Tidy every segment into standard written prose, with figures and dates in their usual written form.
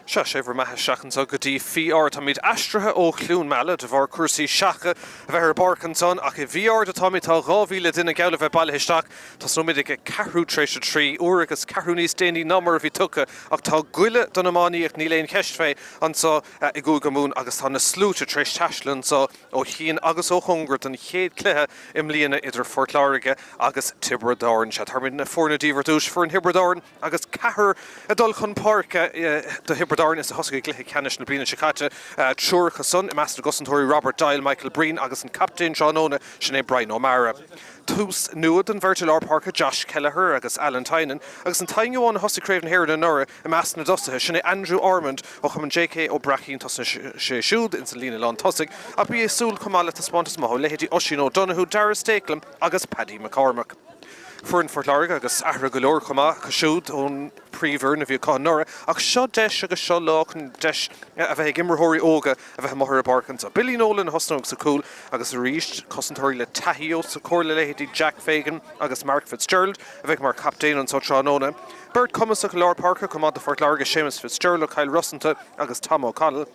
Séver maithe seachas a go dtí fiar tá míid aistrithe ó chlún meile de bhar cuasaí seacha a bheith ar barcanson ach I bhíar de táid tá 2,000 duine geall a bheith bailithe isteach Tás nó muidig carthú tréis trí uair agus carthú níos déanaí nómar a bhí tucha ach tá guile don Iomána ag ní léon cheist fé ansá I gúil go mún agus tá na slúte tréis teislann sa ó Chian agus ó Chungart an chéad cluiche im líana idir Fort Láirge agus Tiobraid se tarmid na fórna díomhar dúis for an Tiobraid agus cethir a dul chun páirce do Tiobraid is a hoscaigh gluthe ceannis na bliana sicáte Tráchtaire son I meastar gosantóirí Robert Dial Michael Breen agus an captain Ionad sinné Brian O'Mara. Tús nuad an Virgil Park Josh Kelleher agus Alan Tynan agus an taingeáin hosa craven here in Nora I meastar na dosathe sinné Andrew Ormond ó chum an JK ó Brachín tosna sé siúd in sa lína lán tosig a bí súl cumála a spontas maho lehétí Oisin O'Donoghue Dara Stakelum agus Paddy McCormack. Fuair Fort Láirge agus ahra go leor chumá cosisiúd ón príomhar na bhí cá nora ach seo deis agus seo láchan deis a bheith immerthirí óga a bheith mothir a barcanta. Billy Nolan hosnóg sa cúl agus a ríist cosantóirí le taithío sa cóir le lehétí Jack Fagan agus Mark Fitzgerald a bheith mar captain an Sathairn. Bert Cummins a Lár Parker cumá de Fort Láirge Seamus Fitzgerald Kyle Russanta agus Tom O'Connell.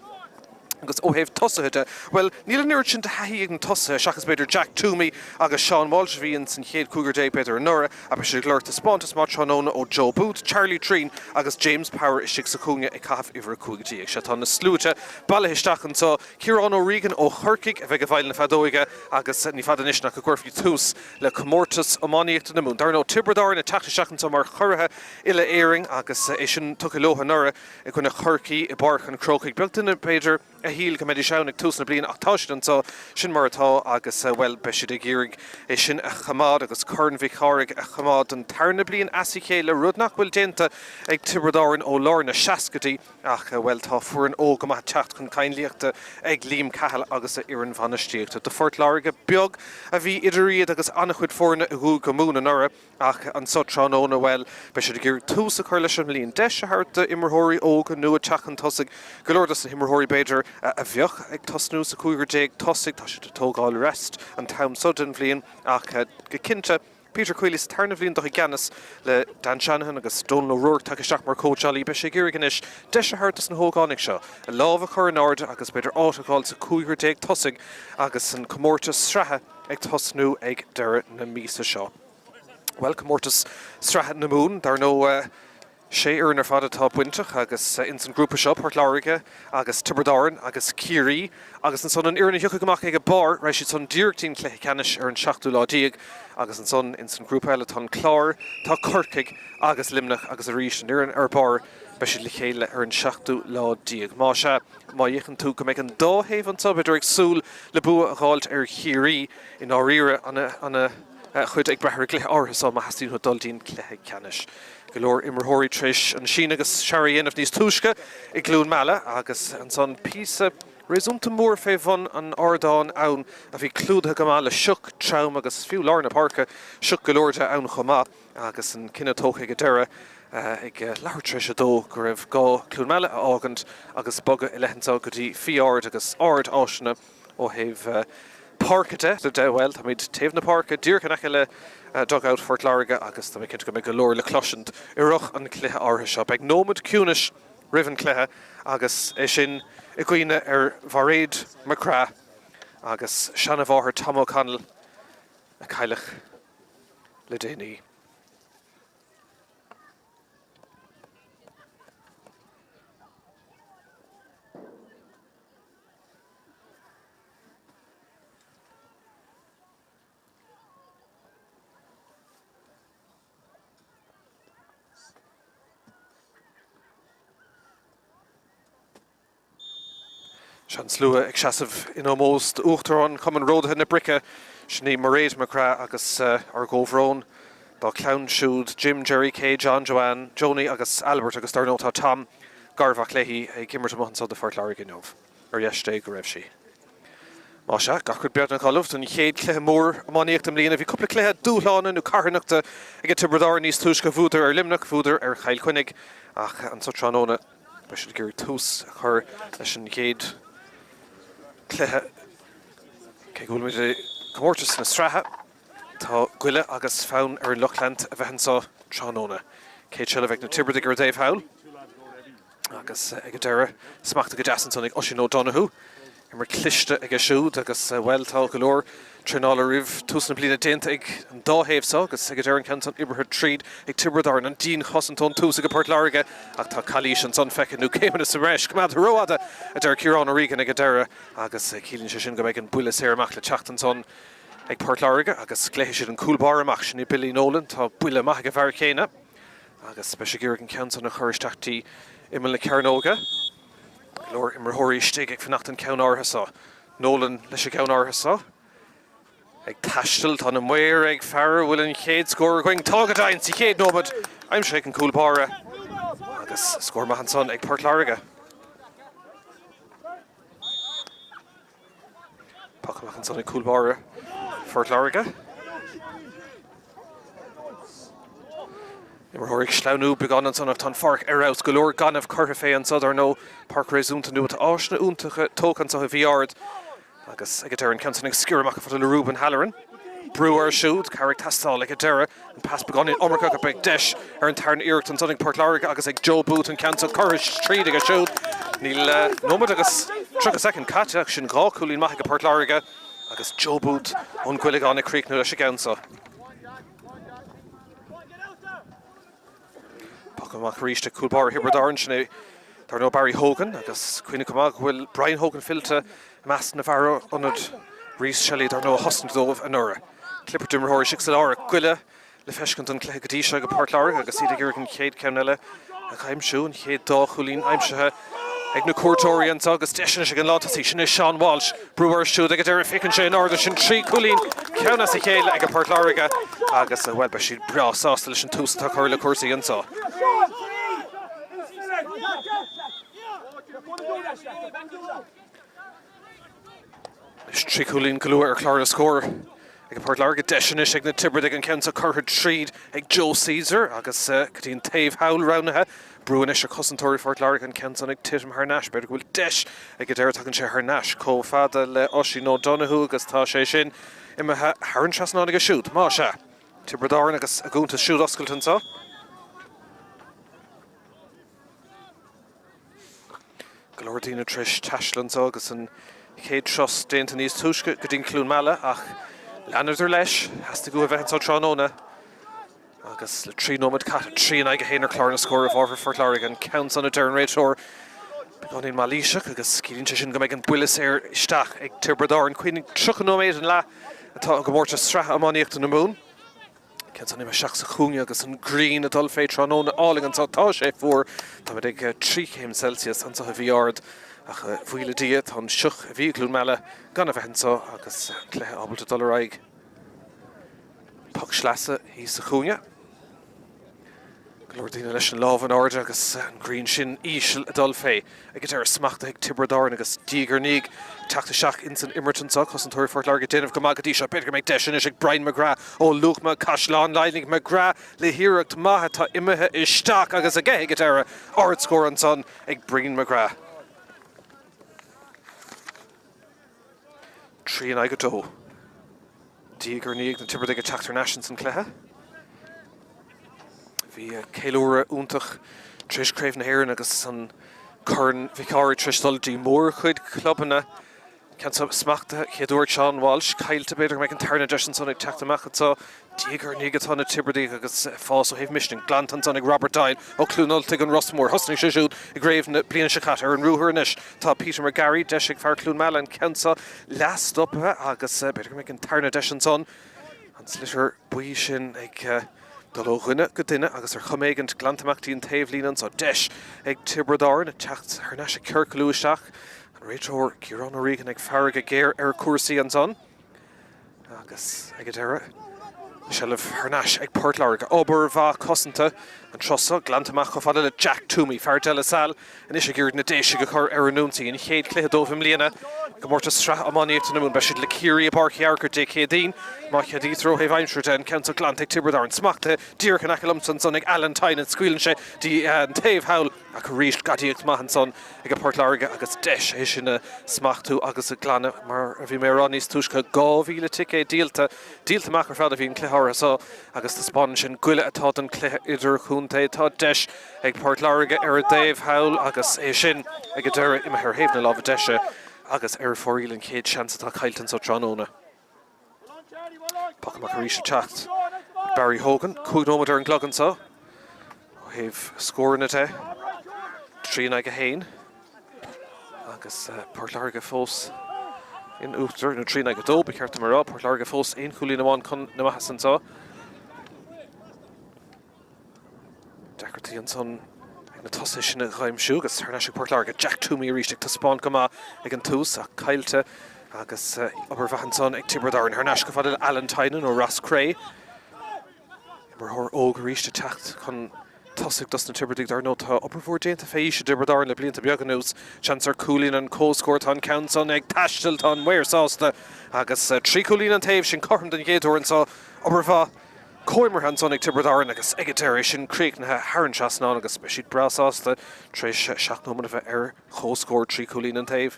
agus ó héh tosaithe well níl an sin de haí an tosa seachas beidir Jack Toomey agus Sean Walsh bhíon san chéad cúgur dé beidir an nura a be sé gglair spántas má Ionad ó Joe Booth, Charlie Treen agus James Power is sa cúne I cath ihar cúgatí ag se tá na slúte bailithe an tá Ciarán O'Regan ó Churcaigh a bheith go bhhail na fadóige agus ní fadanis nach go gcuirfií tús le Comórtas Iománaíochta na mún. Dar nó Tiobraid na teachta seachanta mar chuirithe ile éing agus é sin tucha loha nura I gona Churcaigh I barch an Crocaigh beagtainna beidir a híl go méidir seánnig túsna blion ach táisian so sin mar atá agus well beisiad ag iarg é sin a chamád agus chun bhí cháirg a chamád an tarna blion así chéile rud nach bhfuil dénta ag Tiobraid ó lár na seacadí ach well tá fuair an ó go maith techt chun cainlíochta ag líam cahall agus a iarn bhanistíochta. De Fort Láirge beag a bhí idiríad agus annach chud fórna a gú go múna nura ach an Sathairn well beisiad ag iarg tús a chuir leis an líon deis a harta immerthirí óga nua teach an tosig go leor as a immerthirí beidir a bheoch ag tosnú sa cúigur déag tosig tá si tógáil rest an tam sudden bblion ach go cinnte Peter Quillis tarna bblion do Gannis le Dan Shanahan agus Donal O'Rourke take isteach mar cóteálaí be sé ggéir ganis deis a hartas na hógánig seo a lámh a chur an ard agus beidir átaáil sa cúigur déag tosig agus an Comórtas Sraithe ag tosnú ag deire na mísa seo. Well Comórtas Sraithe na mún dar nó sé ar fada tá buintach agus in san grúpa seo Fort Láirge agus Tiobraid agus Ciarí agus an son an iarna hiúcha goach ag a bar rééis si son díirtín cléthe ceannis ar an 16 agus an son in san grúpa eile tá chlár tá Churcaigh agus limnach agus a rís an iarna ar bar be si le chéile ar an 16 má se má dhéchan tú go méid an dóhéh an sa beidir ag súl le bua a gáilt ar Chiarí in áíre anna chud ag brethir cléthe áthasá má hasíú dultín cléthe ceannis. Galore immerthirí tris an sin agus searíon of níos túisce I glún meile agus an son písa réúnta mór fé bhan an ardáin ann a bhí clúdathe go mála siuc tram agus fiú lárna parca siuc golóirte ann chomá agus an cinenne tócha go deire ag leabhar tris a dó go raibh gá clún meile a ágant agus boga I leithantá go dtí fiard agus ard áisina ó héh parkate de dehil tá míid taobh na parca dúrcha le dugout Fort Láirge agus tá cinint go mé go leor le cloisiint iireach an cluiche átha seo. Ag nómad ciúnis rihan cluiche agus é sin I gcuoine ar Bharréid Macra agus seanna bháthair Tom O'Connell a cailleach le déanaí. Sean slua ag seasamh in ómóst uachtarán cum an ródathe na brice sinní Mairead Macra agus ar ggóbhrón dá clown siúd Jim, Jerry, Kay, John, Joanne, Joni agus Albert agus darnótá Tom garbhach léhí ag gimmert amachchan de Fort Láirge nómh ar dhéiste go raibh si. Má se gach chud beart an chaluft an chéad cléthe mór Iománaíochta mbliana bhí cúpla cléthe dúthlána nó carthanachta ag Tiobraid níos túisce bhúdar ar limnach bhúdar ar chail chuinnig ach an Sathairn be si gur tús a chur leis an chéad cléthe cé gúil muid Comórtas na Sraithe tá guile agus fánn ar Lochland a bheithansá Tráchtaire. Cé seile bheith na Tiobraid gur Dave Howell agus ag deireadh smachta go deasan son ag Oisin O'Donoghue mar cliste ag siúd agus bhfuiltá go leor trínála rih túsna bliana déanta ag an dáhéamhsá agus ag deireadh an ceantan ibrthir tríd ag Tiobraid an dín chosantón túsa go Páirt Láirge ach tá cailís an son feiceanú céimena sa reis cumad roiada a deireadh Ciarán O'Regan ag deireadh agus cílann sé sin go méid an buile sé amach le teachtan son ag Páirt Láirge agus léithe siad an cúlbar amach sin i Billy Nolan tá buile amach go bhar chéine agus be sé ggéir an ceantan na choristeachtaí imime le Cearnóga Lor imar thoirí stig ag fannacht an ceann árthasá. Nolan leis a ceann árthasá. Ag taistil tá na muir ag fear bhfuil an chéad scór going tágadain sa chéad nóbad I'm sé an cúlbára agus scór Mumhan son ag Páirt Láirge. Pácha Mumhan son ag cúlbára Páirt Láirge. Imar thoirí sleanú began an son of tan farc out go leor gan of Curtha fé an Sathairn nó parc réúnta nu áisna úntacha tócan sa bhíard agus ag deireadh an ceantan ag sciorach fa le Rúban Halloran. Brewer siúd, carrick tastáil ag deireadh an pas began in Omracha go beag deis ar an tarn iirecht an son ag Páirt Láirge agus ag Joe Boot an ceantan Curris tríd ag siúd. Níl nómad agus tro a second cateach sin gá cúlín maith go Páirt Láirge agus Joe Boot ón ghuilig an ag críicnú leis a gceansa. Amach ríiste cúlbar Tiobraid sinna dar nó Barry Hogan agus cuine amach bhfuil Brian Hogan filta meas na bhara anad rís Shelley dar nó hosnadómh an ura. Clipper dimar thoirí sig ára cuile le feiscint an cléthe godíise go Páirt Láirge agus iad gur an chéad ceanile a chaimsú an chéad dá chulín aimsethe ag na cuairtóirí agus deisina sig an látasí sinna Sean Walsh brewer siúd ag deireadh ficinn sé an orda sin trí chulín ceanna sa chéile ag Páirt Láirge agus bhfuil be siad breásásta leis an túsa tá chuir le cuasaí ansá. Tricúlín galú ar chláir a scór ag Páirt Láirge deisinis ag na Tiobraid ag an ceann Curtha tríd ag Joe Caesar agus gotíon taobh hawl ránathe brúin is a cosantóirí Páirt Láirge an ceann ag titim Harnash beidir bhfuil deis ag deireadh tugann sé Harnash có fada le Oisin O'Donoghue agus tá sé sin imethe Árann trasnána go siúd má se Tiobraid agus a gúnta siúd oscailtan sa. Glordína tris taislan agus an chéad tros déanta níos túisce go dtíon clún meala ach leanaidir leis heasta go a bheith an tránóna agus le trí nómad trí an aige héanaar chláir na scóir a bhharfar Páirt Láirge an ceann san a dearn réiteóir beganín malíiseach agus cílíonn sé sin go méid an builis ar isteach ag Tiobraid cuioinnig 3 nóméid an le atá go mórta Sraith ammáíocht an na mún. Ceann san imime seach sa chúne agus an green a dul fé tránóna áling an tá sé fuór tá ag 3 Celsius an sa bhíard ach bhuiile dia tá siuch a bhí clún meile gan a bheithansá agus cléthe ábalta dul raig. Pach sleasa hí sa chúne. Glordína leis an lámh an áirde agus an green sin ísisiil a dul fé ag deireadh smachta ag Tiobraid agus dígur níg teachta seach in san immertansá cosantóirí Páirt Láirge déanamh go magadí seo beidir go méid deisinis ag Brian McGrath ó Luachma Caisleán Leinig McGrath le hiireacht maithe tá imethe isteach agus a ggé ag deireadh ard scór an son ag Brian McGrath. 3 an aige dó. Dígur níg na Tiobraid ag Tráchtaire Nations an cléthe. Bhí céilúra úntach tris craobh na hÉireann agus san churn vicáir trisdultí mór chuid clubbanna ceann smachta chéadúir Sean Walsh caiilte beidir meid an tarna deis an son ag teachtamach atá dígur níg atá na Tiobraid agus fás ó héh misting glantan son ag Robert Dyle ó clúnolta an Rossmór hosnig sé siúd i gréibh na bliana se chatar an rúthar inis tá Peter McGarry deis ag fear clún meile an ceann leastopthe agus beidir meid an tarna deis an son an slitir buí sin ag dul ó dhuine go duine agus ar choméigint glantamachtaí an taobh línan sa deis ag Tiobraid na teacht Harnash a ceirclú isteach an réiteóir Ciarán O'Regan ag fear go géir ar cuasaí an son agus ag deireadh Shelf Harnash ag Páirt Láirge obair bha cosanta an trosa glantamach go fada le Jack Toomey fear de la Salle an is a ggéir na déise go chur ar an núntaí an chéad cléthe dómh im líana go mórta Sraith ammáíocht na mún be siad le cíirí a barchaí arcar dé chéadín Míchéal dí throw heh Aistriú den Council Glantic Tiobraid smachta Dír can Acalumson son ag Árann Tyne and squealing she di Tave Howl a reached Gadiacht Mumhan son ag a Port Láirge agus desh is in a smachtu agus a glana mar a bhí mé ranis tushka gávíle tické díalta machar fad a bhí an cléthara so agus the sponge and guile atá an clé idir chunta tá desh ag Port Láirge ar a Dave Howl agus é sin ag a deire imime ar héimna lábh deise agus ar fórílann céad seans atá cailtan so Tróna. Pachach a ríise teacht Barry Hogan, cúgnómad ar an glugan so. Heh scóran a te. Trín ag a hain. Agus Port Láirge fós in útar na trín ag a dó, becerta mar Port Láirge fós ein chulín amháin chun na maithasan so. Decartí an son ag na tosa sin a chaimsiú agus thurneise Port Láirge Jack Toomey ríisteach tá spáin go maith ag an tús a caiilte agus obair son ag Tiobraid thurneise go fadil Árann Tyne ó Ras Cray. Mar thór óg ríiste teacht chun tosig dus na Tiobraid dar nó tá obair bhór déanta fééis Tiobraid le blianta beaganús seans ar cúlín an cóscóir tá count son ag taistil tá muir sásta agus trí cúlín an taobh sin corm den géadúir an so obair bha Coimar han son ag Tiobraid agus agatéir sin críic na Árann seasná agus speisiad brasásta tréis seachnómana a bheith ar chóscóir trí cúlín an taobh.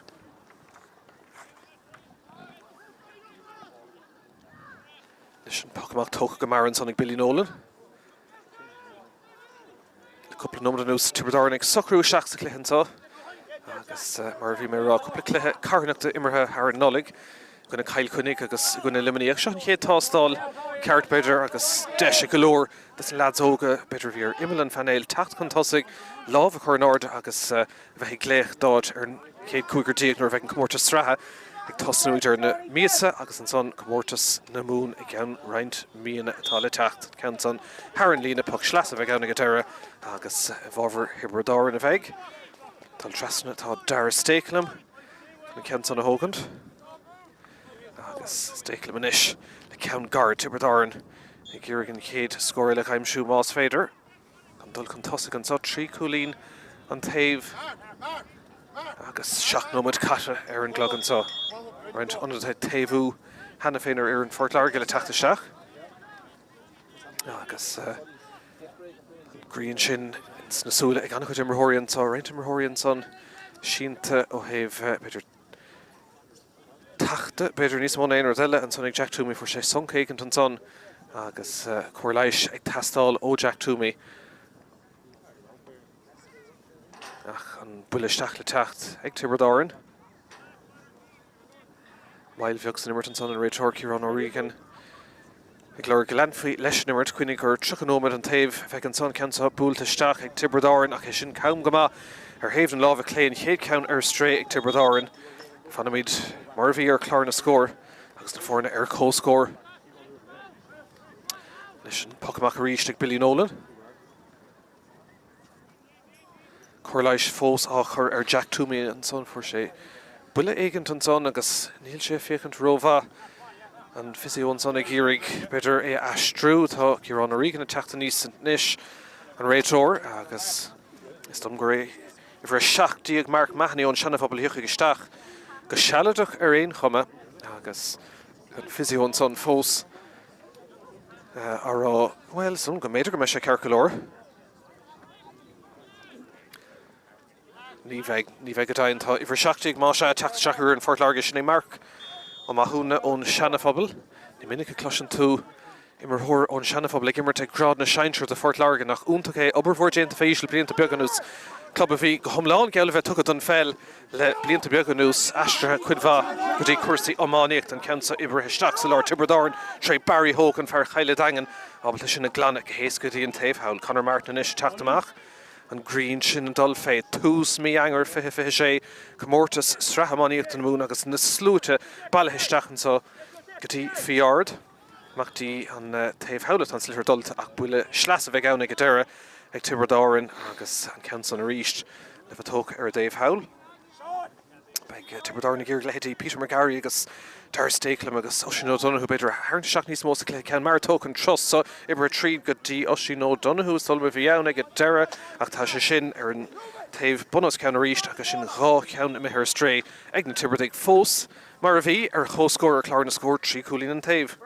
Sin pachamach tócha go marann son ag Billy Nolan. Cúpla nómada nús Tiobraid ag socrú seach sa cluicheann so agus mar bhí mé rá cúpla cluiche carnachta imirthe Árann nolig gona cail chunig agus gona liminíach sean chéad tástáil ceart beidir agus deise golóir das an lads óga beidir bhíar imimelan fanéil tacht chun tosig lámh a chur an ard agus bheith gléich dáid ar chéad cúigur díag nuair bheith an comórtas strathe ag tosnú idir na míasa agus an son comórtas na mún ag gan roint míana atá le techt cean son Árann lína puc sleasa bheith gan agatéire agus bhábhar Tiobraid na bheith tá trasna tá dar stéiclam na cean son a hógant agus stéiclam inis le ceann guard Tiobraid ag ggéirigh an chéad scóir le chaimsiú más féidir an dul chun tosig an so trí cúlín an taobh agus seachnómad caite ar an glugan so roint anadthe taobhú hena féin ar an Port Láirge le teachta seach agus Green sin na súla ag annach immerthóiríonn so roint immerthóiríonn son sínta ó heh beidir tachta beidir níos mó éonar eile an son ag Jack Toomey for sé soncéigent an son agus cuairleis ag tastáil ó Jack Toomey ach an buileisteach le techt ag Tiobraid Mail bheag san immert an son an réiteoir Ciarán O'Regan ag leir go leanfaí leis an immert cuinig gur trúchanómad an taobh bheith an son ceansa búltaisteach ag Tiobraid ach é sin cam go maith ar thaobh an lámh a cléin chéad ceann ar Sraith ag Tiobraid fanamid mar bhí ar clár na scór agus na fórna ar cóscór leis an pachamach a ríiste ag Billy Nolan chuirleis fós á chur ar Jack Toomey an son for sé buile éigent an son agus níl sé féchant rómha an fisiún son ag ggéirigh beidir é Aistriú tá Ciarán O'Regan a teachta níos níos an réiteoir agus is dom gur é i bhar seach díag Mark Mahoney ón seanna phobal hiúcha isteach go sealadach ar aon chuma agus an fisiún son fós ará well son go méidir go me sé cearcolóir ní bheith go dainn tá i bhar seachtaigh má sé teachta seach ar an Port Láirge sin é Mark ó maithúna ón seanna phobal ní minic a cloisian tú immerthóir ón seanna phobal ag immert ag grád na seinseir de Port Láirge nach úntaach é obair bhór déanta fééis le blianta beaganús club a bhí go thomláin geall bheith tugad an fel le blianta beaganús aistrithe cuidmha go dtí cuasaí Iománaíocht an ceansa ibraisteach sa lár Tiobraid tre Barry Hogan fear chaile dagan ábalta sin na glanach go héas go dtí an taobh Howl Conor Martin is teachtamach an Green sin an dul féid tús mí angar fiche sé comórtas Sraith an mún agus na slúte bailthisteach an so go dtí Fethard machtaí an taobh Howl an slitir dulta ach buile sleasa bheith ann ag deire ag Tiobraid agus an ceann son a ríist le bheith ar Dave Howl. Beag Tiobraid na ggéir leití Peter McGarry agus dar stéiclam agus Oisín O'Donoghue beidir thurn seach níos mó le ceann mar tócan tros so ibre tríd go dtí Oisín O'Donoghue sulma bhí ann ag deire ach tá sé sin ar an taobh bunas ceann a ríist agus sin rá ceann I mithir stray ag na Tiobraid fós mar a bhí chóscóir chlár na scóir 3 cúlín an taobh.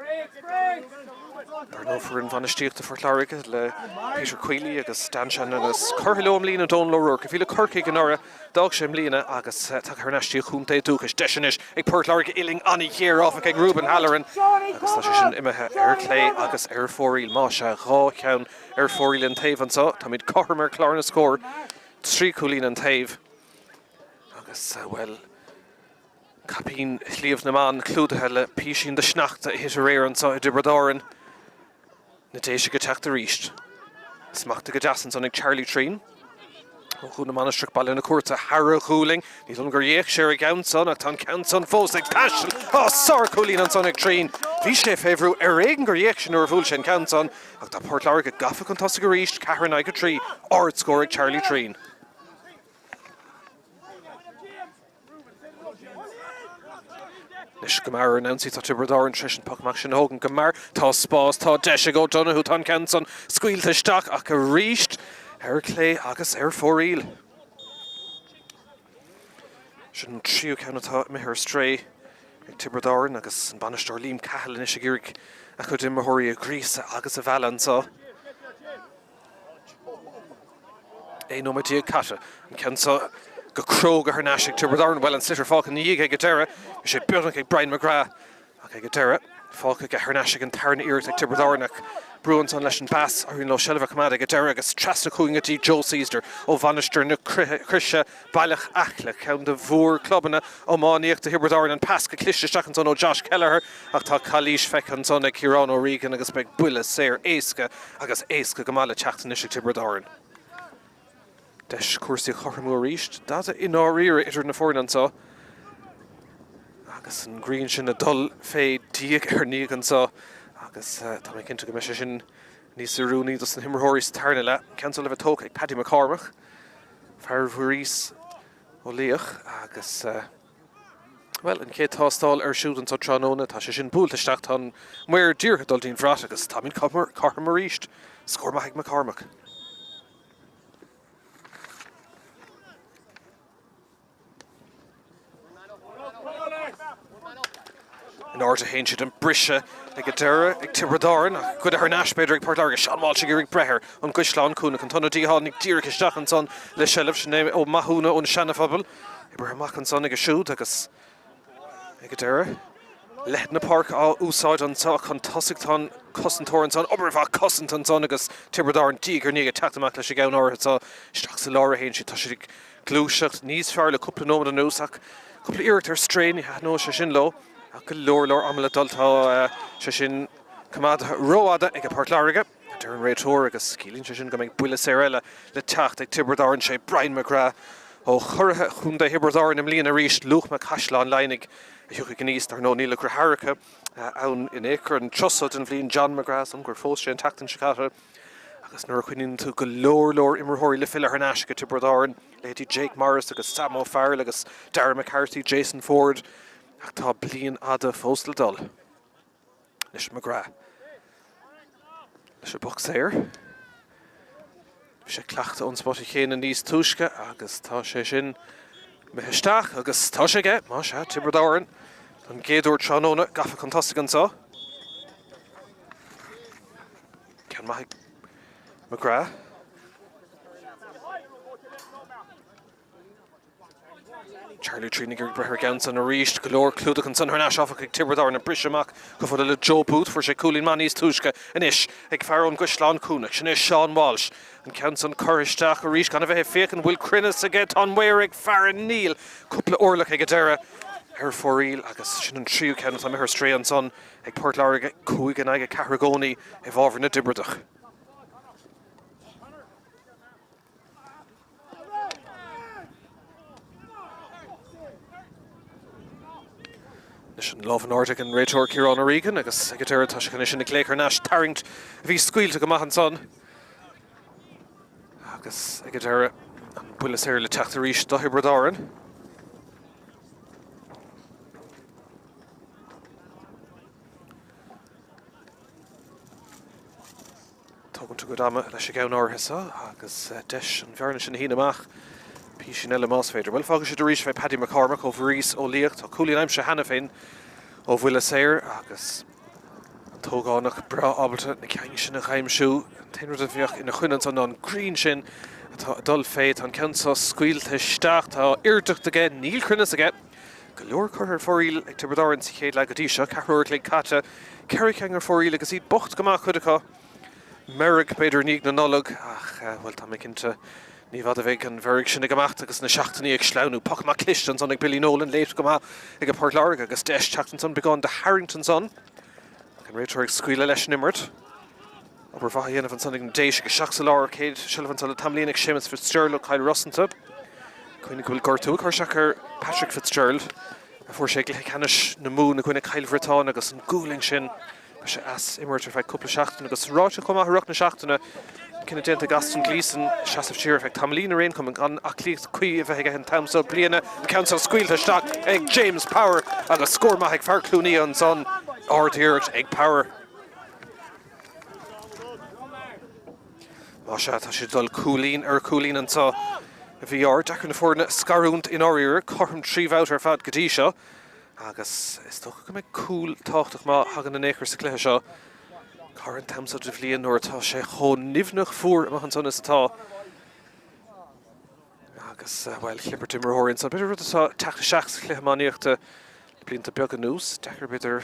Dar nó fuair an bhanistíocht for Láirge le Peter Queally agus Danshan agus Curtha mlína Dón Lórór. If you look Curtha Ganara, dog sé mlína agus Sathairn chunta dúchas deisinis ag Port Láirge iling anna chéar off ag Rúben Halloran agus tá sé sin imethe clé agus fóríl má se rá ceann fóríl an taobh ansá tá míid cormar chlár na scóir 3 cúlín an taobh agus well capín líomh na man clúdathe le písín de sneachta hit a réir ansá I Dibredáin na déise go teachta ríist. Smachta go deasan son ag Charlie Trín. Ó chuúna man struc ball in na cuarta Harra Chúling. Ní don gur dhéach sé a gceann son ach tá ceann son fós ag taisil. Sár cúlín an son ag Trín. Bhí sé féhrú réigen gur dhéach sin ar bhúil sin ceann son ach tá Port Láirge gafa chun tosa go ríist Cathair go trí ard scóir ag Charlie Trín. Nis Gamar announcí tá Tibredáin tresin pachmach sin hógan Gamar tá spás tá deise go donna chu tan ceann son scuilte isteach ach a ríist clé agus fóríl. Sin tríú ceannatá mithir stray ag Tibredáin agus an banistóir Liam Cahill is a ggéirigh a chud imithirí a grísa agus a bhealansá. Nóidí cata an ceansa go crog ar náisiigh Tibredáin well an sitar fáca na dhéag ag deire is sé beanach ag Brian McGrath ach ag deire fáca ag náisiigh an tarn iirt ag Tibredáin ach brúan an leis an bass ar nó sellh cumad ag deire agus trasna chuingatí Joe Caesar ó bhanistir na crise bailach achla ceann de bhór clubbanna ó máíocht a Tibredáin an pasca clisteisteach an son ó Josh Kelleher ach tá chalís fechan son ag Ciarán ó Regan agus beag buile séir éasca agus éasca go mála teachtain is ag Tibredáin. Deis cuasaí chormú ríist, dáta ináíre idir na fórna ansá. Agus an green sin a dul fé díag ar níag ansá. Agus tá mé cinnte go me sin níos rúnaí dus an himmerthirí tarna le. Ceantal le bheith tóca ag Paddy McCormack. Fearmhúrís ó líoch agus well, an cé tástáil ar siúdan sa tránóna tá sé sin búltaisteach tá muir díortha dul dín bhrát agus tá mín carmar ríist. Scór maith McCormack. In order to hain siad an brise ag deire ag Tibredáin chud ar náisbéidir ag Port Láirge seanháil sé gur brethir an Gusláán cúna an tonna díáin ag díirich isteach an son le sellh sin ó mathúna ón seanafabal I bre amach an son ag siúd agus ag deire leith na park á úsáid an sa chun tosigtán cosantóir an son obair bh cosint an son agus Tibredáin dígur níag teachtamach leis gceann áir tá isteach sa lára hain si tá si glúiseach níos fearr le cúpla nómad an úsach cúpla iirecht ar strain nó sé sin lo ach go leor amla dultá sé sin cumad róada ag Port Láirge ar an réitóir agus cílín sé sin go mbeidh buile séile le teacht ag Tibredáin sé Brian McGrath ó churtha chunda Tibredáin am líon a ríist luch me Caisleán leinig a thucha gníos ar nó níla gur Harracha ann in écar an trosad an bhblionn John McGrath an gur fós sé an teachtain Chicago agus nuair chuinnn tú go leor immerthirí le fill ar náisiige Tibredáin Lady Jake Morris agus Sam O'Farrell agus Darren McCarthy, Jason Ford ach tá blion ada fóstal dul. Leis McGrath. Leis a box séir. Bhí sé cleachta ón spotí chéana níos túisce agus tá sé sin meisteach agus tá sé ige má se Tibredáin an géadúir tránóna gafa chuntásta ansá. Ceann maith McGrath. Charlie Trín gur brethir gansan a ríist go leor clúdach an san ar náisiach ag Tibredáin a brise amach go fud le Joe Booth for sé cúlín man níos túisce inis ag fearrón Gusláán cúnach sin is Sean Walsh an ceansan choristeach a ríist gan a bheith fécin bhfuil crinnes aige tá muir ag Farran Neil cúpla orlach ag deire ar fóríl agus sin an tríú ceanna tá mithir stray an son ag Port Láirge cúig an aige Carragóní i bhábhar na Dibreadach. Leis an lámh an Arctic an réitóir Ciarán ó Regan agus ag deire tá sé chuna sin na léicar náis tairint a bhí scuilte go maith an son agus ag deire an buile séir le teachta ríist do Tibredáin. Tugann tú go dama leis a gceann árthasa agus deis an bhearna sin híine amach Písin eile más féidir. Well fágus sé doríis fé Paddy McCormack ó bhrís ó líocht tá cúlín aimse hena féin ó bhuiile séir agus tógánach bra ábalta na ceann sin a chaimsú téanrad a bhíoch ina chuinean an green sin atá dul féit an ceansa scuilte isteach tá irdach aige níl crunne aige go leor chuir foríil ag Tiobraid sa chéad le go dtí seo ceithreoir le caite ceirigh ar foríil agus iad bocht goach chuideá merrig beidir níag na nolog ach bhfuil tá cinnte ní bhd a bheith an bheirigh sinna gomacht agus na seachtaí ag sleanú pach má clistean son ag Billy Nolan léit go ag a Port Láirge agus deis teachtan son beáin de Harrington son an réiteir ag scuile leis nimmert aber bha dhéanamh an son ag déis go seach sa láir céad silvan tal tamlíon ag Seamus Fitzgerald Kyle Rossanta chuine bhfuil gortú chu seachar Patrick Fitzgerald a fuair sé le cheannis na mún na chuine Kyle Vretáin agus an gúling sin sé as immert feh cúpla seachtainna agus ráte chum athreaach na seachtainna cinna déanta Gaston Gleeson seasamh siar feh tamlína réon chum an aclíocht cuí a bheith an tamsa bliana an council scuilte isteach ag James Power agus scórmaith ag fearclúnaí an son ardíirt ag Power. Má se tá sé dul cúlín ar cúlín antá a bhí ard dechar na fórna scarúnt in áíir chum tríomh ar fad go dtí seo agus is tócha go méid cúl táchtach má hagan na néchar sa cléthe seo car an tamsa de bhliain nuair atá sé chó nimhnach fuair amach an son is atá agus bhfuil clipper timmerthóiríonn sa beidir rud atá teachta seach sa chléthmáíochta le blianta beag an nús dechar beidir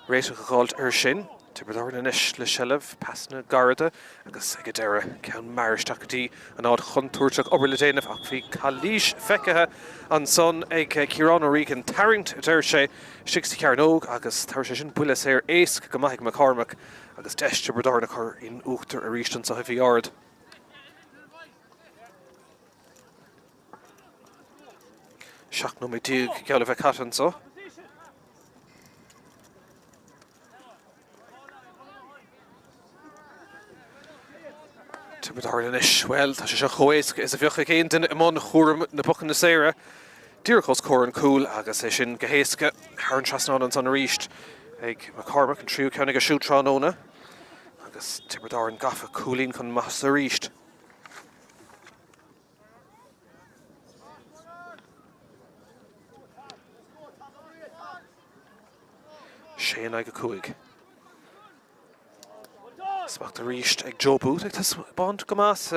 réiteach a gáilt ar sin Tiobraid inis le sellh pasna garda agus ag deire ceann maristeach go dtí an ád chuntúirteach obair le déanamh ach bhí chalíis feicethe an son ag Ciarán ó Rígan tarringt deir sé 60 cearn óg agus tar sé sin buile séir éasc go maith McCormack agus deis Tiobraid na chur in uachtar a rístan sa bhí ard. Seach nó mé díag geall bheith catan so. Tiobraid inis, well, tá sé seo choéisc is a bheocha céin duine imán chóram na pochan na séire. Díorchos cór an cúil agus é sin go héasca thar an trasnáin an son ríist ag McCormack an tríú ceannig a siútránóna agus Tiobraid an gafa cúlín chun mas a ríist. Séan ag a cúig. Smacht a ríist ag Joe Booth ag tas bond go más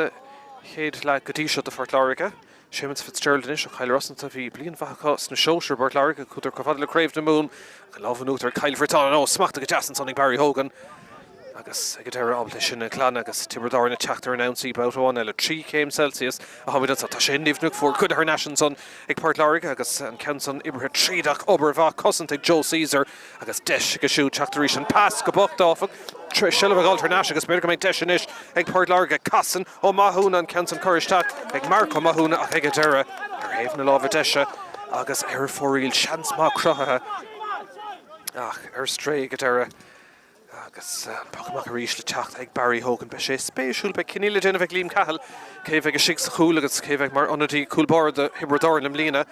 chéad le go dtí seo de Port Láirge. Seamus Fitzgerald inis ó Kyle Rossanta bhí blion bhachas na seoir Port Láirge chuidir go fad le craobh na mún go lábhanútar Kyle Vretáin ó smacht a go deasan son ag Barry Hogan agus ag deire ábalta sin na clan agus Tiobraid na Tráchtaire announcí boutáin eile 3 céim Celsius a haid an tá sé níomhnach fuór chud ar nasin son ag Port Láirge agus an ceann son ibrthe trídach obair bha cosint ag Joe Caesar agus deis go siú teachtarí an pass go bocht áfach Shellah alternation agus beidir go méid deis inis ag Port Láirge casan ó Mathúna an ceann son choiristeach ag Marco Mathúna ach ag deire ar héamh na lábha deise agus ar fóríil seans má crothathe ach ar stré go deire agus pachamach a ríis le teacht ag Barry Hogan be sé spéisiúil be ciníile déanamh ag Liam Cahill céimh ag a sig sa chúl agus céimh ag mar anadí cúlbar de Tiobraid na mlíana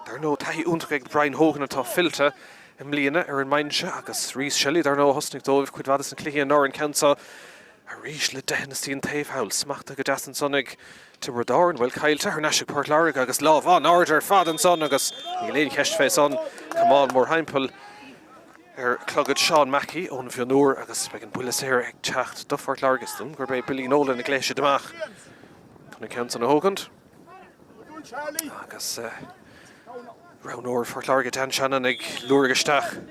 dar nó taithí úntaach ag Brian Hogan atá fillte i mlíana ar an mainse agus rís Shelley dar nó hosnig dóibh chuid bhd an cluiche an ár an ceansa a ríis le dehanastí an taobhhail smachta go deasan son ag Tiobraid bhfuil caiilte ar neisig Port Láirge agus lámh an áidir fad an son agus ní léon cheist fé son cumán mór haimpel clogad Sean Mackey ón bhionúr agus beag an buile séir ag teacht do Port Láirge gur bé Billy Nolan ag léise deach chun na ceann san na hógant agus Ránóir Port Láirge Dan Shannon ag luairgeisteach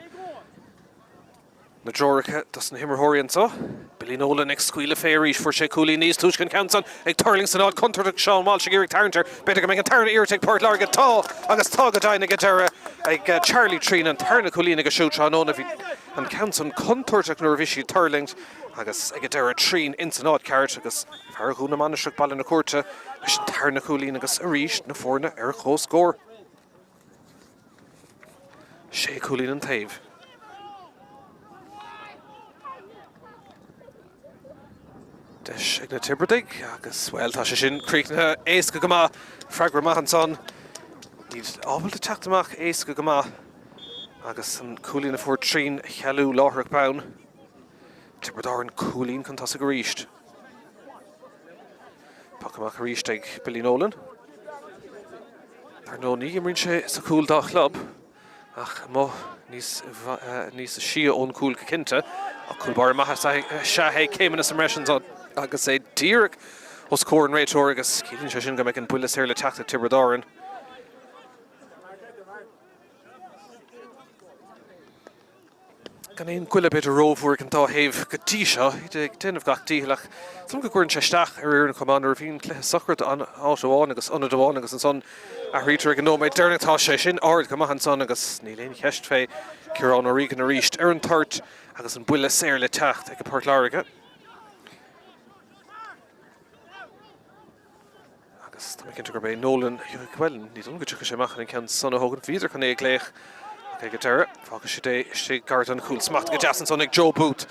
na Droracha das na himmerthóiríonn so Billy Nolan ag scuile féiríis fuair sé cúlí níos túiscin ceann ag tarling san ád contraach Sean Walsh ag Eric Tráchtaire beidir go méid an tarna iirt ag Port Láirge tá agus tá go dainna go deire ag Charlie Trín an tarna cúlína go siútránóna bhí an ceann son contorteach nuair bhí siad tarlingt agus ag deire Trín in san ád ceart agus fearchúna maniseach ball na cuairte leis an tarna cúlín agus a ríist na fórna ar chó scór. Sé cúlín an taobh. Deis ag na Tiobraid agus well tá sé sin críocna éasca go maith freagra maith an son níd ábhailta teachtamach éasca go maith agus an cúlín na fuór Trín chealú láthraach bán Tiobraid an cúlín chun tá sa go ríist. Pachamach a ríist ag Billy Nolan Dar nó ní imrinn sé sa cúil dá club ach mo níos si ón cúil go cinnte a cúilbar maithe se hé céimena sa mreisins agus é díreach os córan réiteoir agus cílann sé sin go mbeidh an buile séir le teachta Tiobraid. Gan éon cuile bit a rómhúir an tá héamh go dtí seo, déanamh gach díach. Sam go gcuireann sé isteach ar an commander a bhíon cluiche socrat an áiseáin agus Ionad amháin agus an son a rítar an nóméid deirnatá sé sin ard go maithe son agus ní léon cheist fé Ciarán ó Rígan a ríist ar an tart agus an buile séir le teacht ag go Páirt Láirge. Agus tá cinnte gur bé nólan bhfuil ní don go tucha sé machchan an ceann son a thugann víidir chun é gléich ag go deire fágus sé gard an cúil smacht go deasan son ag Joe Boot.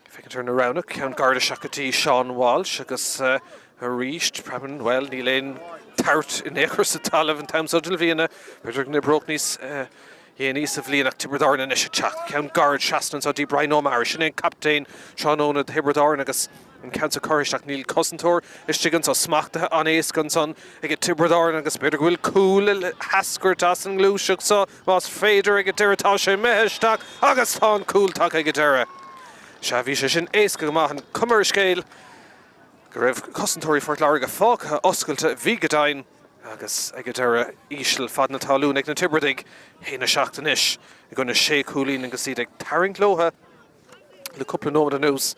Fecinn turn around ceann garda seachatí Sean Walsh agus a ríist praban well ní léon tart in échar sa talamh an tamsodil bhíonna beidir na broch níos níos a bhblionach Tiobraid in is teach ceann gard seastann á Drisleáin Ómar sin é captain Sean Ionad Tiobraid agus an cancer choiristeach Níl Cosantóir is tugann sa smachtathe an éascann son ag Tiobraid agus beidir bhfuil cúil hascairt as an glúiseach sa más féidir ag deiretá sé meisteach agus tá an cúilteach ag deire. Se bhí sé sin éasca go maith an cumar scéil go raibh Cosantóirí Páirt Láirge fágtha oscailte bhí go dainn agus ag deire ísil fad na talún ag na Tiobraidig héna seachtain is i gona sé cúlín agus iad ag taring glótha le cúpla nómad an nús.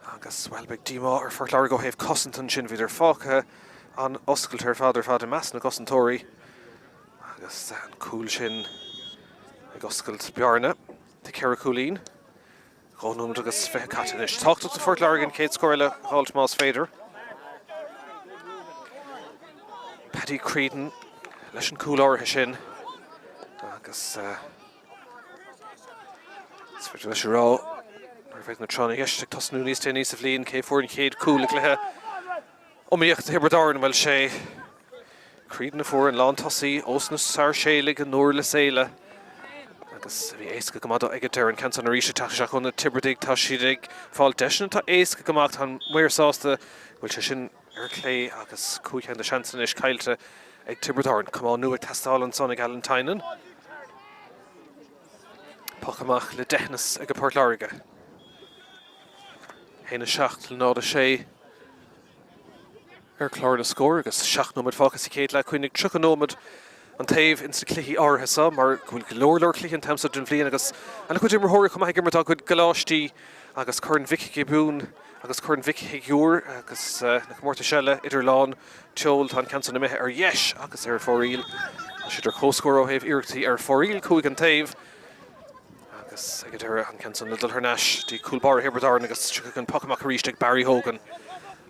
Agus well beag díma ar Páirt Láirge go héobh Cosanton sin bhíidir fágtha an oscailtear fad meas na Cosantóirí agus an cúil sin ag oscailt bearna de ceithre cúlín. Gónúm agus fé catan is. Táchtach sa Páirt Láirge céad scóir háilt más féidir. Paddy Creedon leis an cúil áirithe sin agus féidir leis rá ar bheith na tránna isteach tasnú níos té níos a bhlíonn cé fuair an chéad cúil lethe omíocht Tiobraid bhfuil sé Creedon a fuair an lán tosaí os na sár séalaigh an nóir le séile agus bhí éasca go maith ag deir an ceann an ríise taseach chun na Tiobraidig tá siad ag fáil deisna tá éasca go maith an muirsásta bhfuil sé sin ar clé agus cúichéan de seansan is caiilte ag Tiobraid cumá nua testáil an son ag Alan Tynan. Pachamach le deithnas ag Páirt Láirge. Héna seacht le náda sé ar chlár na scór agus seach nómad fágus i céad le chuinnig tríocha nómad an taobh in sa cluichí áirithe sa mar gúil go leor cluichí an tamsa den bhliain agus anna chuid mar thóir chumtha gimartá chuid goláistí agus chuirn Vicky bún agus chuirn Vicky Giúr agus na mórta seile idir lán teol tá ceann na mithe ar yes agus ar fóríl siidir chóscóir ó héobh iirechtaí ar fóríl cúig an taobh agus ag deire an ceann na dulthneis dí cúilbar Tiobraid agus tucha an pachamach ríiste Barry Hogan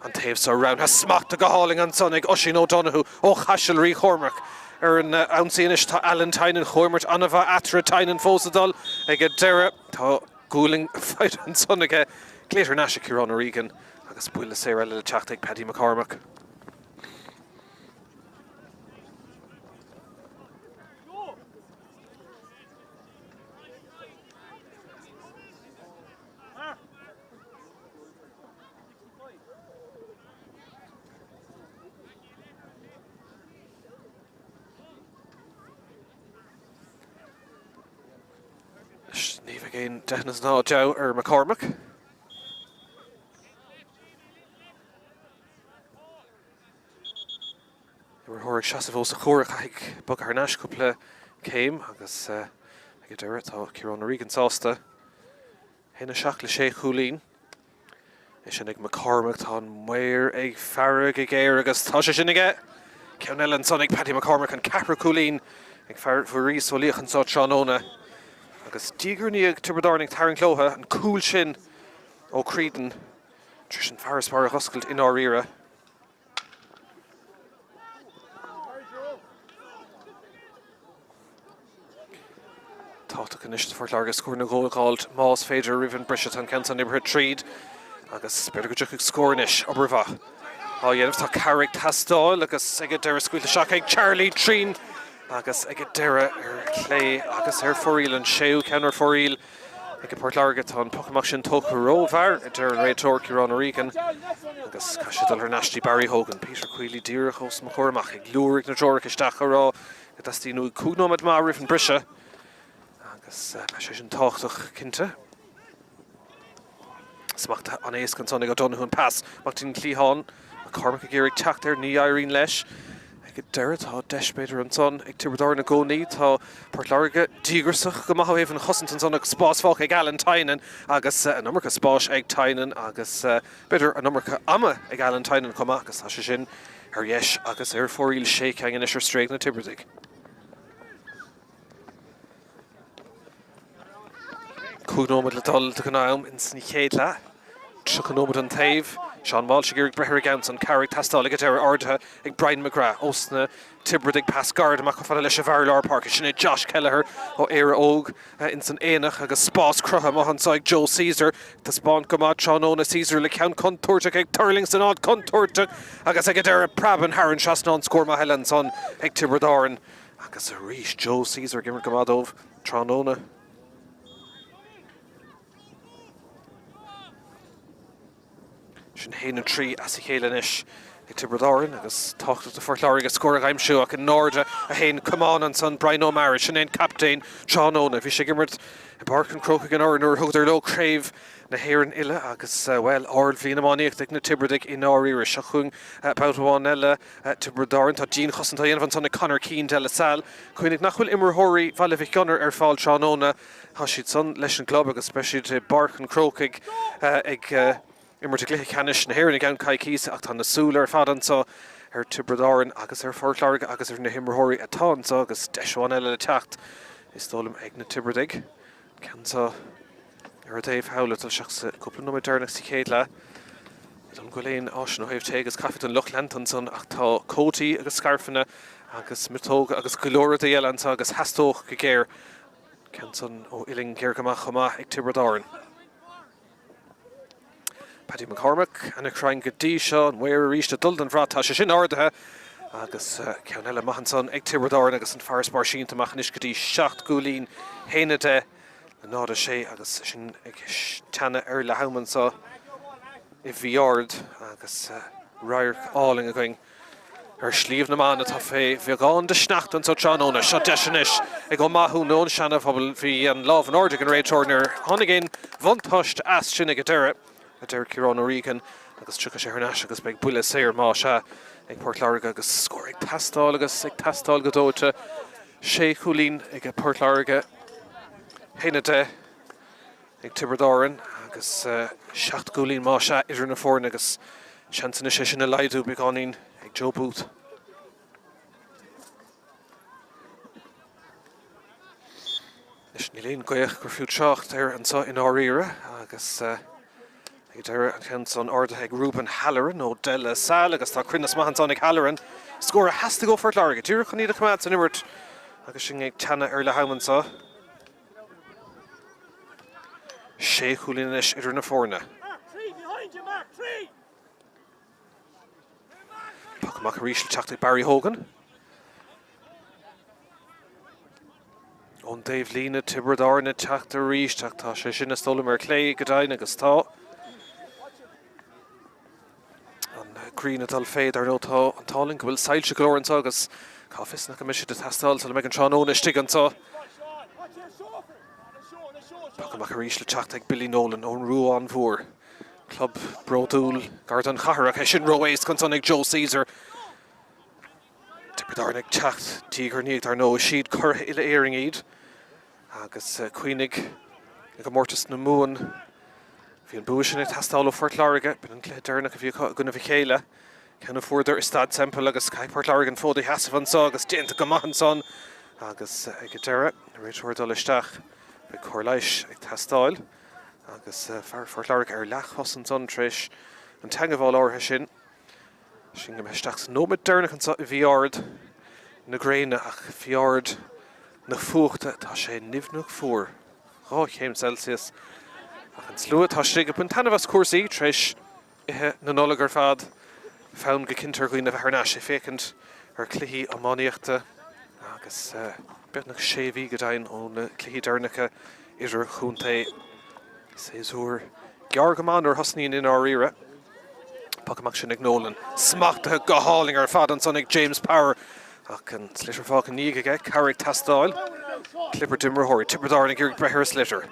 an taobh sa round has smacht a go háling an son ag Oisín O'Donoghue ó Chaisilrí Chormac ar an ansaínis tá Alan Tynan choimmart anna bheith atra Tynan fósadal ag deire tá gúling feit an son ag Gléitir Nasha Ciarán ó Rígan agus buile séir eile le teacht ag Paddy McCormack. Sníomh again deithnas ná dew ar McCormack. We're horrig seasamh a chóirich ag bug ar neis cúpla céim agus ag deire tá Ciarán ó Rígan sásta. Héna seach le sé chúlín. Is sin ag McCormack tá muir ag fearrag ag éir agus tá sé sin aige. Ceann eile an son ag Paddy McCormack an ceathra chúlín ag fearr fuarí solíoch an sá Seanóna. Agus dígurní ag Tiobraid ag taring clótha an cúil sin ó Creedon tris an fearraspar a hoscailt in áíire. Táach an isiste Páirt Láirge scór na ggóilgáilt más féidir rihann brisise an ceann neighborhood tríd agus beidir go dtich scóirnis ó brumha. Á dhéanamh tá Carrick Tastáil agus ag deire scuilta seach ag Charlie Trín agus ag deire ar clé agus ar fóríl an séú ceannar fóríl ag Port Láirge tá an puchamach sin tógtha rómhar a deir an réitor Ciarán O'Regan agus caiisiadal ar nastí Barry Hogan Peter Queely Díreach os mo chormach ag lúrig na Jorach isteach rá go dastí nú cúgnómad má rif an brise agus sé sin táchtach cinnte. Smachta an éascan son ag O'Donoghue pass machtain Clíháin a Cormac ag Géireach Tráchtaire ní éiríonn leis ag deire tá deisbéidir an son ag Tiobraid na gcónaí tá Port Láirge dígursach go maith éhann chosantan son ag spás fág ag Alan Tynan agus an nummercha spás ag Tynan agus beidir an nummercha ama ag Alan Tynan comach agus tá sé sin ar dheis agus ar fóríl séic hangin is ar Sraith na Tiobraidig. Cúgnómad le dul do gnáim in sní chéad le Trúchanómad an taobh Sean Walsh ag Iarraig Brethir Gans an Carrick tastáil ag deir ardtha ag Brian McGrath os na Tiobraidig pass guard amach fada leis a Bharlar Park sinna Josh Kelleher ó Éire Óg in san éanach agus spás crutha Mumhan ag Joe Caesar tá spáin go má Seanóna Caesar le ceann contúirteach ag Turlington ád contúirteach agus ag deir Praban Harran seasnán scór má Helen son ag Tiobraid Árann agus a rís Joe Caesar gimar go má dómh Tránóna. Sin héann trí as I chéile inis ag Tiobraid Árann agus táchtach de Port Láirge scór aimsú ach in Norda a héann cumán an son Brian O'Mara sin éon captain Tránóna bhí sé gimmert I barcan crocha an Árann nuair thugtar lo craobh na héireann ile agus well áil bhí namáíocht ag na Tiobraidig in áíire seachún boutáin eile Tiobraid Árann tá dín chosanta dhéanamh son na Conor Keane de la Salle chuinnig nachfuil immerthirí bhaile bhí gunnar ar fáil Tránóna tá siad son leis an club agus speisiad barcan crocaig ag Immert glithe canis na héireann gan caicís ach tá na súla ar fadan so ar Tiobraid Árann agus ar Port Láirge agus ar na himmerthirí atá so agus deisháin eile le teacht is dólam ag na Tiobraidig Cansa ar a Dave Howlett al seachs cúpla nóid dearnach sa chéad le an go léon áis nó héobh té agus caifit an Loch Lenton son ach tá cótaí agus scarfanna agus mitóga agus golóra de eile ansa agus hastóch go géir Canson ó Iling géir goach chumá ag Tiobraid Árann. Paddy McCormack and a crying good Disha and where reached a Dulden Vrata sin ordathe agus ceann eile Mumhan son ag Tiobraid Árann agus an Faras Barsin to machnis go dtí 7 gúlín héine de na náda sé agus sin ag teanna ar le haumann so I bhíard agus rair áling a going ar slíomh na mána tá fé bhí gáin de sneacht an so Tránóna seo deisianis ag go maithú nón seanna phobal bhí an lámh an ordig an réitornar tháinagén bhaintáist as sin ag deire a deir Ciarán O'Regan agus tucha sé harnáis agus beag buile séir má se ag Port Láirge agus scór ag tastáil agus ag tastáil go dóite sé chulín ag Port Láirge héine de ag Tiobraid Árann agus 7 gúlín má se idir na fórne agus seantainna sé sin na laidú beánín ag Joe Booth. Is ní léon goich gur fiú teacht ar an sa in áíire agus Deir an ceann son ordathe ag Grúpa Halloran nó de la Salle agus tá crinnas Mumhan son ag Halloran scór has to go Port Láirge dúr chun iad a chumad san immert agus sin ag teanna ar le haumann sa sé chulín inis idir na fórne. Puchamach a rís le teacht ag Barry Hogan ón Dave Lína Tiobraid Árann teacht a rís teacht tá sé sin na stolam ar clé go dainn agus tá Green at all fade or no to an talling will side se glór an agus cáfis na commission de tastal so le megan Tránóna stig an so Puchamach a rís le teacht ag Billy Nolan ón rú an bhór club Brodúil Gardan Chaharach sin roéis chun son ag Joe Caesar Tiobraid Árann ag teacht tígur níocht ar nó siad curtha ile éiring iad agus cuinig ag go mórtas na múan Bhí an bua sin ag tastáil ó Port Láirge, bin an cléidearnach a bhí gona bhí chéile. Ceanna fuair ar stad temple agus cai Port Láirge an fódaí heasamh an so agus déanta go Mumhan son agus ag deire réitúir dul isteach be chorleis ag tastáil agus fear Port Láirge ar leach hosan son tríis an teangamháil áirithe sin. Sin go meisteach nómid dearnach an so I bhíard na gréine ach bhíard na fuachta tá sé nimhnach fuair. Chéim Celsius. An slua tá sé go pun tanmhas cuasaí tríis ithe na nolagar fad fáin go cinntear chuoine bheith harnáis sé fécint ar cluichí amáíochta agus beitnach sé bhí go dainn ó na cluichí dearnacha idir chunta says who're Gargaman or Husneen in our era. Pockemak sin ag Nolan. Smachta go hauling ar fad an son James Power. Can Slitter Falcon Niga Carrick Tastal. Clipper Dimmer Hori. Tipper Darn Gerig Breher Slitter.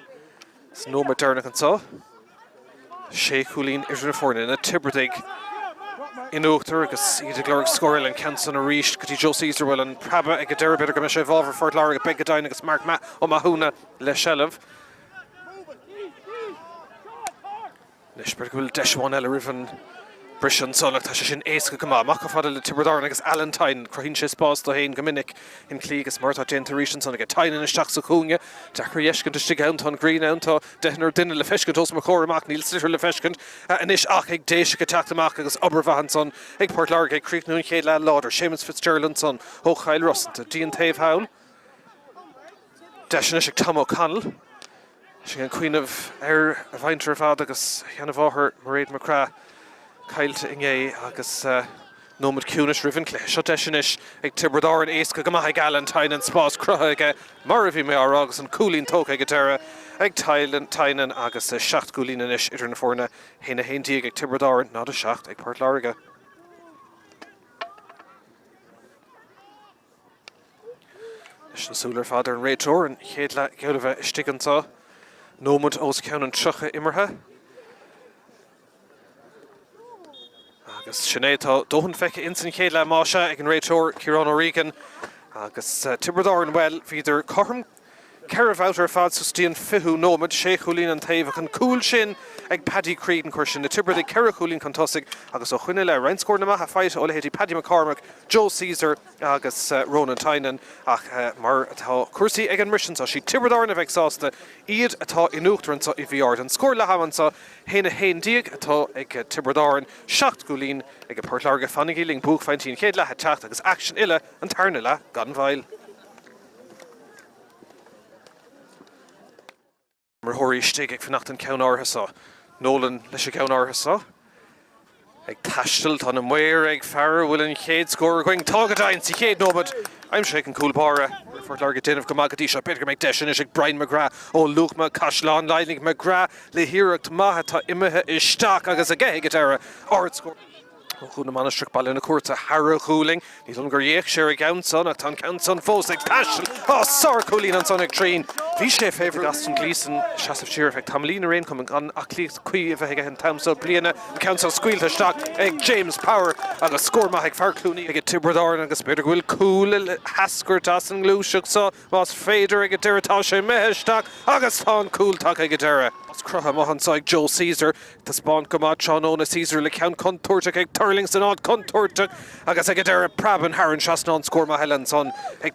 Snow Materna can saw. Sheikh Hulin Israforn in a Tiberdig. In Ochter, because he's a Gloric Scoril and Canson a Reach, Cutty Joe Caesar well and Praba, a Gadera better Gamisha Evolver for Larga, Begadine, against Mark Matt, O'Mahuna, Leshelev. Nishberg will dash one Ella Riven. Brishan Solak Tashin Ace Kama, Makafadal Tiberdar against Allentine, Crohinches Boss, the Hain Gaminik, in Clegas, Martha Genterishan, Son, a Tine in a Shaxacunia, Jacker Yeshkin to Stigount on Green Out, Dehner Dinner Lefeshkin, Tos Macora Mac, Neil Sitter Lefeshkin, Anish Achig Deshik attack the Mac against Obervahanson, Egport Large, Creek Noon Kayla Lauder, Seamus Fitzgerald Son, Hochheil Russell, Dean Tave Howl, Dashnishik Tom O'Connell, she and Queen of Air of Eintervadagus, Yanavoher, Mairead McCrath. Kyle to Inge, agus Nomad Cunish Riven Clash, Shoteshinish, Eg Tiberdar and Ace Gamaha Galantine and Spas Cruhage, Maravi Mearagus and Coolin Toka Gatera, Eg Tylen, Tynan, Agus, Shacht Coolinish, Idrinaforna, Hena Hendig, Eg Tiberdar, not a Shacht, Eg Port Larga. National Solar Father and Rachor and Hedla Gaudava Stigansa, Nomad Oscown and Chucha Immerha. Agus Sinead Dohan Fecca Inson Kayla Masha, Egan Rachor, Kieran O'Regan, Agus Tiberdar and well, Feeder Corham, Caravouter Fad Sustain Fihu Nomad, Sheikh Hulin and Tavak and Cool Shin, Eg Paddy Creed and Curshin, the Tibber the Caracooling Contosig, Agus O'Huinilla, Rainscore Namaha Fight, Oleheti Paddy McCormack, Joe Caesar, Agus Ronan Tynan, Mar Atha Cursi Egan Mission, so she Tiberdar and Exhausta, Eid Atha Inuchter and so Iviard and Score Lahaman so Hena Hain Diag Atha Eg Tiberdar and Shacht Gulin, Eg Port Larga Fannigiling, Book 19 Kedla, Hattacht, Agus Action Illa and Tarnilla, Gunvile. Hori Stig Fanacht Count Arhasa, Nolan Lisha Count Arhasa. Eg Tashtel on him where Eg Farrer will in Cade score going Togadine, see Cade no, but I'm shaking cool bara. For Larga Din of Gamagadisha, Peter McDeshin, Ishik Brian McGrath, O Lukma, Kashlan, Lining McGrath, Lehirak Mahata Imaha Ishtak, Agus a gay guitar, or it's score. Iomána struck ball in a Curtha Harrow cooling. He's under Yek, Sherry Gownson, Acton Counson, Fosig, Tashel, oh, Sar cooling on Sonic Treen. Vishe favourite Gaston Gleeson, Shasif Sheer effect, Tamalina Rain coming on, Akli Qui, if I get Tamso, Bliana, Council Squeal to Stock, James Power, and a score Mahik Far Clooney, I get Tiberdar, and a Spider will cool, Hasker, Dasson, Glushuk, so was Fader, I get Deratasha, Mehestak, Auguston, cool, Taka Gadera. Cruha Mohan Side Joe Caesar, the spawn Gamat Sean Ona Caesar, Lecount Contortic, Egg Turlingson, Odd Contortic, Agas Agadera, Prab and Harran Shasnon, Score Mahelan Son, Egg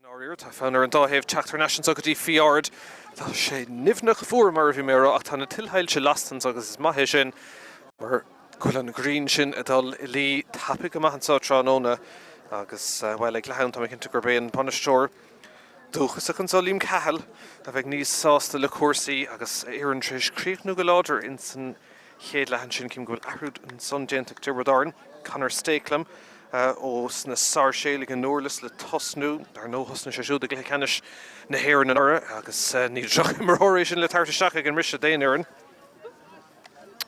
Áiriúr tá fánar an dáhéamh teachtar naisiúnta go dtí Fethard tá sé nimhnach fuair mar bhí mé ach tá na tilthailte lastan agus is maithe sin mar chuil an green sin a dul I lí tapig go maithansá tránóna agus bhfuil ag leann tá cinnte gur béon Superstores dúchas an sá lím cahall a bheith níos sásta le cuasaí agus éan tríis críochnú go láidir in san chéad lehan sin cím go bhfuil ahrúd an son déntaach Tiobraid canar stéiclam os na sár sélig an nóirlas le tosnú ar nó hosna sé siúda le canis na héireann an ora agus ní droch marthiréis sin le tartasteach ag an rise déan éireann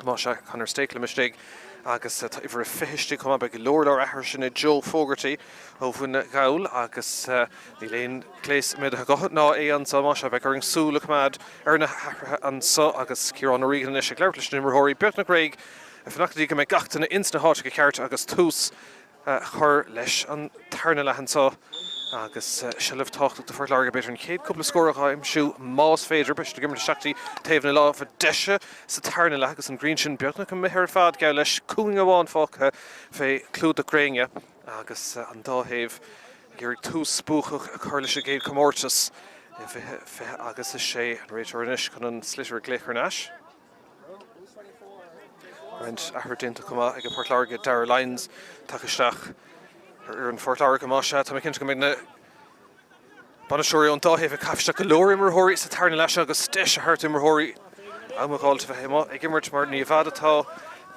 má se canar stéiclam istéig agus ifar a fihiistí chuma be go leor ar ahar sin Joe Fogarty ó bhuina gail agus ní léon cléis mid a gohat ná é an sa má se bheith ar an súla chumad ar na an sa agus cíán orígan is ag leirlis na marthirí beag na Craig a fannachtaí go me gachtainna insna háte go ceart agus tús chur leis an tarna lehansá agus seilah tácht de for Láirge beidir an chéad cúpla scóracha imsú más féidir beis de gimar seachtaí taobh na lá fa deise sa tarna le agus an green sin beagna go mithir fad gael leis cúing amháin fácha fé clúd a gréine agus an dáhéamh gur tús spúchach a chur leis a géad comórtas agus is sé an réitir inis chun an slitir gléchar náis. Rent ahar dénta cuma ag a Láirge Drisleáin takeisteach ar an Láirge má se tá cinnte go mbeidh na Superstores an dáhéamh a caifisteach go leor marthirí sa tarna leis agus deis a thart marthirí amháilte bheith héime ag immert mar ní bhfad atá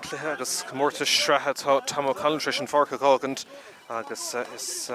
cluthe agus comórtas sreathe tá tam calintris an farcha gágant agus is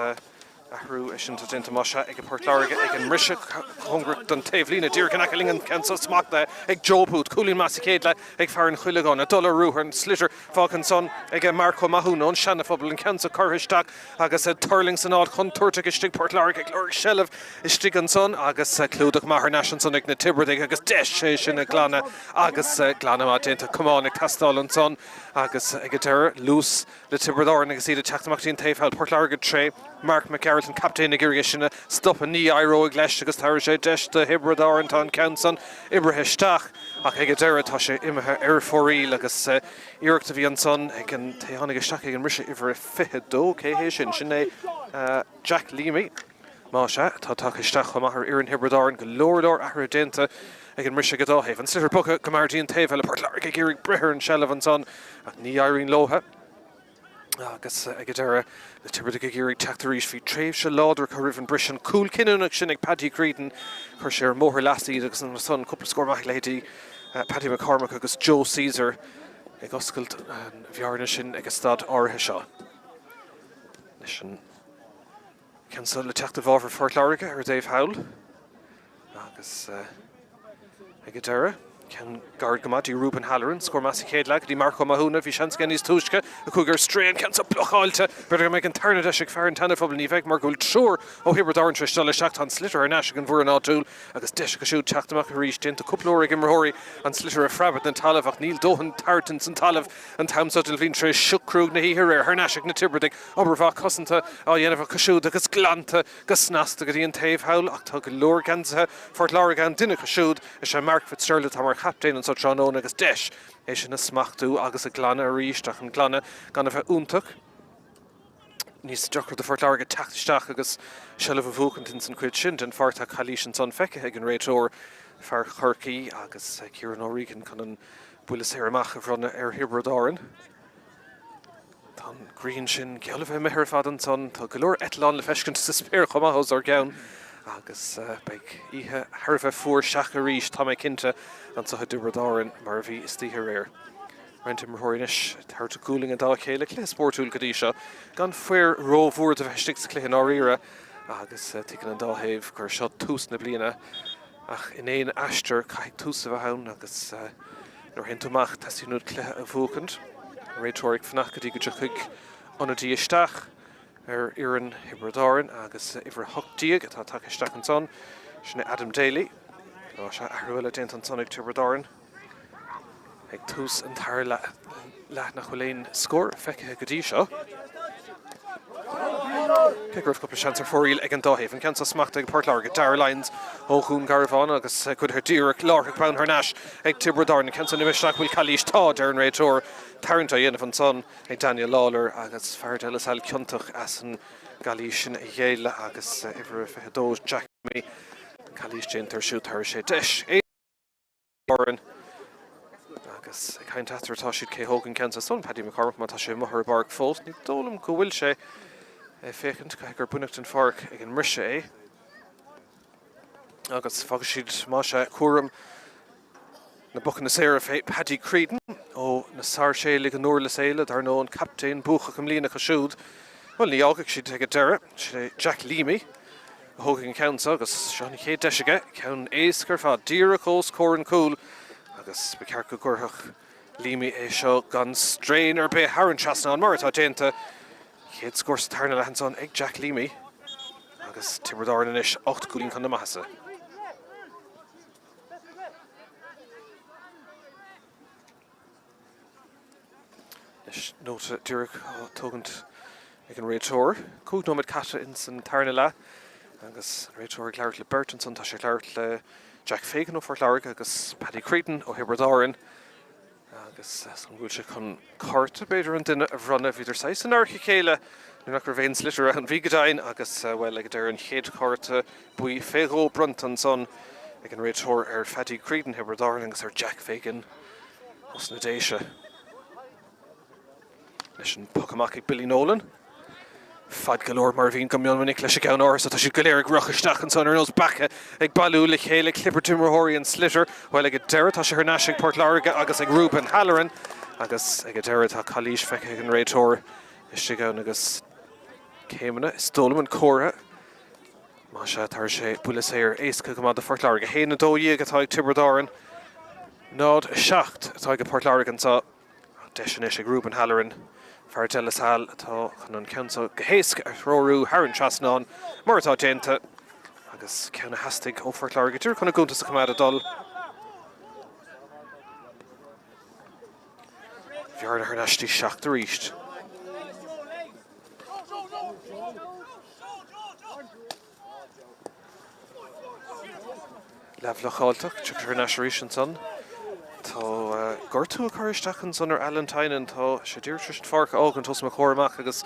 ahrú sin tá dénta má se ag a Láirge ag an rise chungra don taobh lína dtír can acalingan cansa smachta ag jobút cúlín más céad le ag fear an chuileáin a dul rúthar an slitir fácan son ag a Marco Mahúna an seanna phobal an cansa chorthisteach agus turling san ád chun tuairte go stig Láirge ag leir seilah is stig an son agus clúdach maithar naisian son ag na Tiobraid agus deis sé sin a glána agus glána má dénta cumán ag tastáil an son agus ag a deire lús le Tiobraid agus iad a teachtamachtaí an taobh Láirge tré Mark Míchéal an captain ag iirge sinna stop a ní airó ag leis agus tar sé deis de Tiobraid tá an cansan ibrithe isteach ach ag a deire tá sé imethe ar fórí agus iireachta bhí an son ag an taobhanna isteach ag an rise ibhar fithe dó céhé sin é Jack Leamy má se tá takeisteach chum ahar ar an Tiobraid go leor ahar dénta ag an rise go dáhéamh an slitir pucha go martíí an taobh le Láirge ag iirigh brethir an seilah an son ach ní airíonn lótha agus ag a deire le Tiobraid go iirigh teachtaríos fhí tréimh se láidir chu rih an brisin cúil cinúnach sin ag Paddy Cretan chuir sé ar móthir lastíad agus an son cúpla scór létí Paddy McCormack agus Joe Caesar ag oscailt an bhearna sin ag stad áirithe seo. Leis an cansa le teachta bháfar Láirge ar Dave Howell agus ag a deire Can guard Gamati Ruben Halloran score massive céad le dí Marco Mahúna bhí seans gan níos túisce a chugur strain cansa blochaáilte beidir me an tarna deis ag fear an tanna phobal ní bheith mar gúil trúr ó Tiobraid tríiste le seach an slitir ar neis an bhuair an áúil agus deis go siúd teachtamach a ríis dénta cúplóir ag imreoirí an slitir a freabhad an talamh ach níl dóhan tartan san talamh an tamsodil bhín tríéis siúcrúg na híhir ar neis ag na Tiobraid obair cosanta á dhéanamh cosisiúd agus glanta go snasta go dtí an taobh Howell ach tá go leor gansathe Láirge an duine cosisiúd is sé Mark Fitzgerald tá mar captain an so tránón agus deis é sin na smachtú agus a glanna a ríisteach an glanna gan a bheith úntaach. Níos deachar de Láirge teachtasteach agus seilah a bhúcant in san cuid sin den farta chalís an son feice ag an réitóir fear chorcaí agus Ciaran O'Regan chun an bulas ar amach a bhronna ar Tiobraid. Tá green sin gealah bheith mithir fad an son tá go leor etlán le feiscint sa spéir chumachos ar gceann agus beag ihe tharbheith fuair seach a ríis tá méid cinnte an sa Tiobraid mar bhí istíthe réir. Rent marthiris tarta cooling an dá chéile clé sportúil go dtí seo gan fuir rómhúir a bheith stig sa cluiche áíire agus tuiceann an dáhéamh gur seo tús na bliana ach in éon aistear caiith tús a bheith ann agus nuair hentamach tasíúd cluiche a bhúcant réitóric fannach go dtí go chuig anadí isteach ar Árann Tiobraid agus ifar hochtíag atá takeisteach an son sinna Adam Daly á se ahrúile déint an son ag Tiobraid ag tús an tar leith nach chuléon scór feice go dtí seo. Pickgraf couple chance for il ag an dohaven can smacht ag Port Láirge Darlines ó hún Garvan agus could her Dírach Láirge Brown her Nash ag Tiobraid can san nimishach will Kalish tá Darren Raitor Tarrant yen van son ag Daniel Lawler agus Fethard al Kuntach as an Galician Yale agus ever Fethard Jack me Kalish Jinter shoot her she dish Árann agus kind after Tashid K Hogan Kansas son Paddy McCormick Matashe Mohar Bark Falls ni dolum go will she féchant gur bunachtain farc ag an mrise agus fagashid máise cuaram na buchan na séra fé Paddy Creedon ó na sár sé lig an nóir le séile dar nó an captain bucha am lína chasúd well ní ágach siad ag a deire sé Jack Leamy a hógan count agus seánna ché deisige ceann éascar fá díra cós córan cool agus be cear go gurthach Leamy é seo gan strain ar be Árann trasna an mar atá déanta Chéad scór Sathairn le hanson ag Jack Leamy agus Tiobraid inis 8 gúlín chun na masa. Is nóta Dúrach tógant ag an réitor cúg nóid cata in san Tarna le agus réitor Claire le Burtonson tá sé Claire le Jack Fagan ó Fort Láirge agus Paddy Creedon ó Árann agus san bhúil se chun Curtha beidir an duine a bhronna bhíidir 6 an archa chéile nu nach gur bhéin slitir an bhígadáin agus well ag deir an chéad Curtha buí féghó bruntan son ag an réitor ar Paddy Creedon Árann agus ar Jack Fagan os na déise. Leis an pocamach ag Billy Nolan Fad galore mar bhín go mionminic leis gan áras atá si go léir ruchaisteach an son ar nós bacha ag bailú le chéile clipper timorthirí an slitter while ag a deire tá sé ar Nash ag Port Láirge agus ag Grúpa an Halloran agus ag a deire tá Kalish feice ag an réitor is si gan agus céimena is dólam an córa má se tar sé bula séir éasca go mád a Port Láirge héana dó dhéag atá ag Tiobraid nád 7 atá ag Port Láirge antá deis ag Grúpa an Halloran Fethard Hall atá chun an council gohéasc a thróú Árann trasna mar atá déanta agus ceanna hastig ó Port Láirge dúr chuna gúnta sa cumada dul. Bhearna ar naistí 7 ríist. Leflacháilteach tugur ar naisiríis an son. Tá gortú a chuiristeach an son ar Allentyne tá sé dúir tris farca ágan tos mar chóramach agus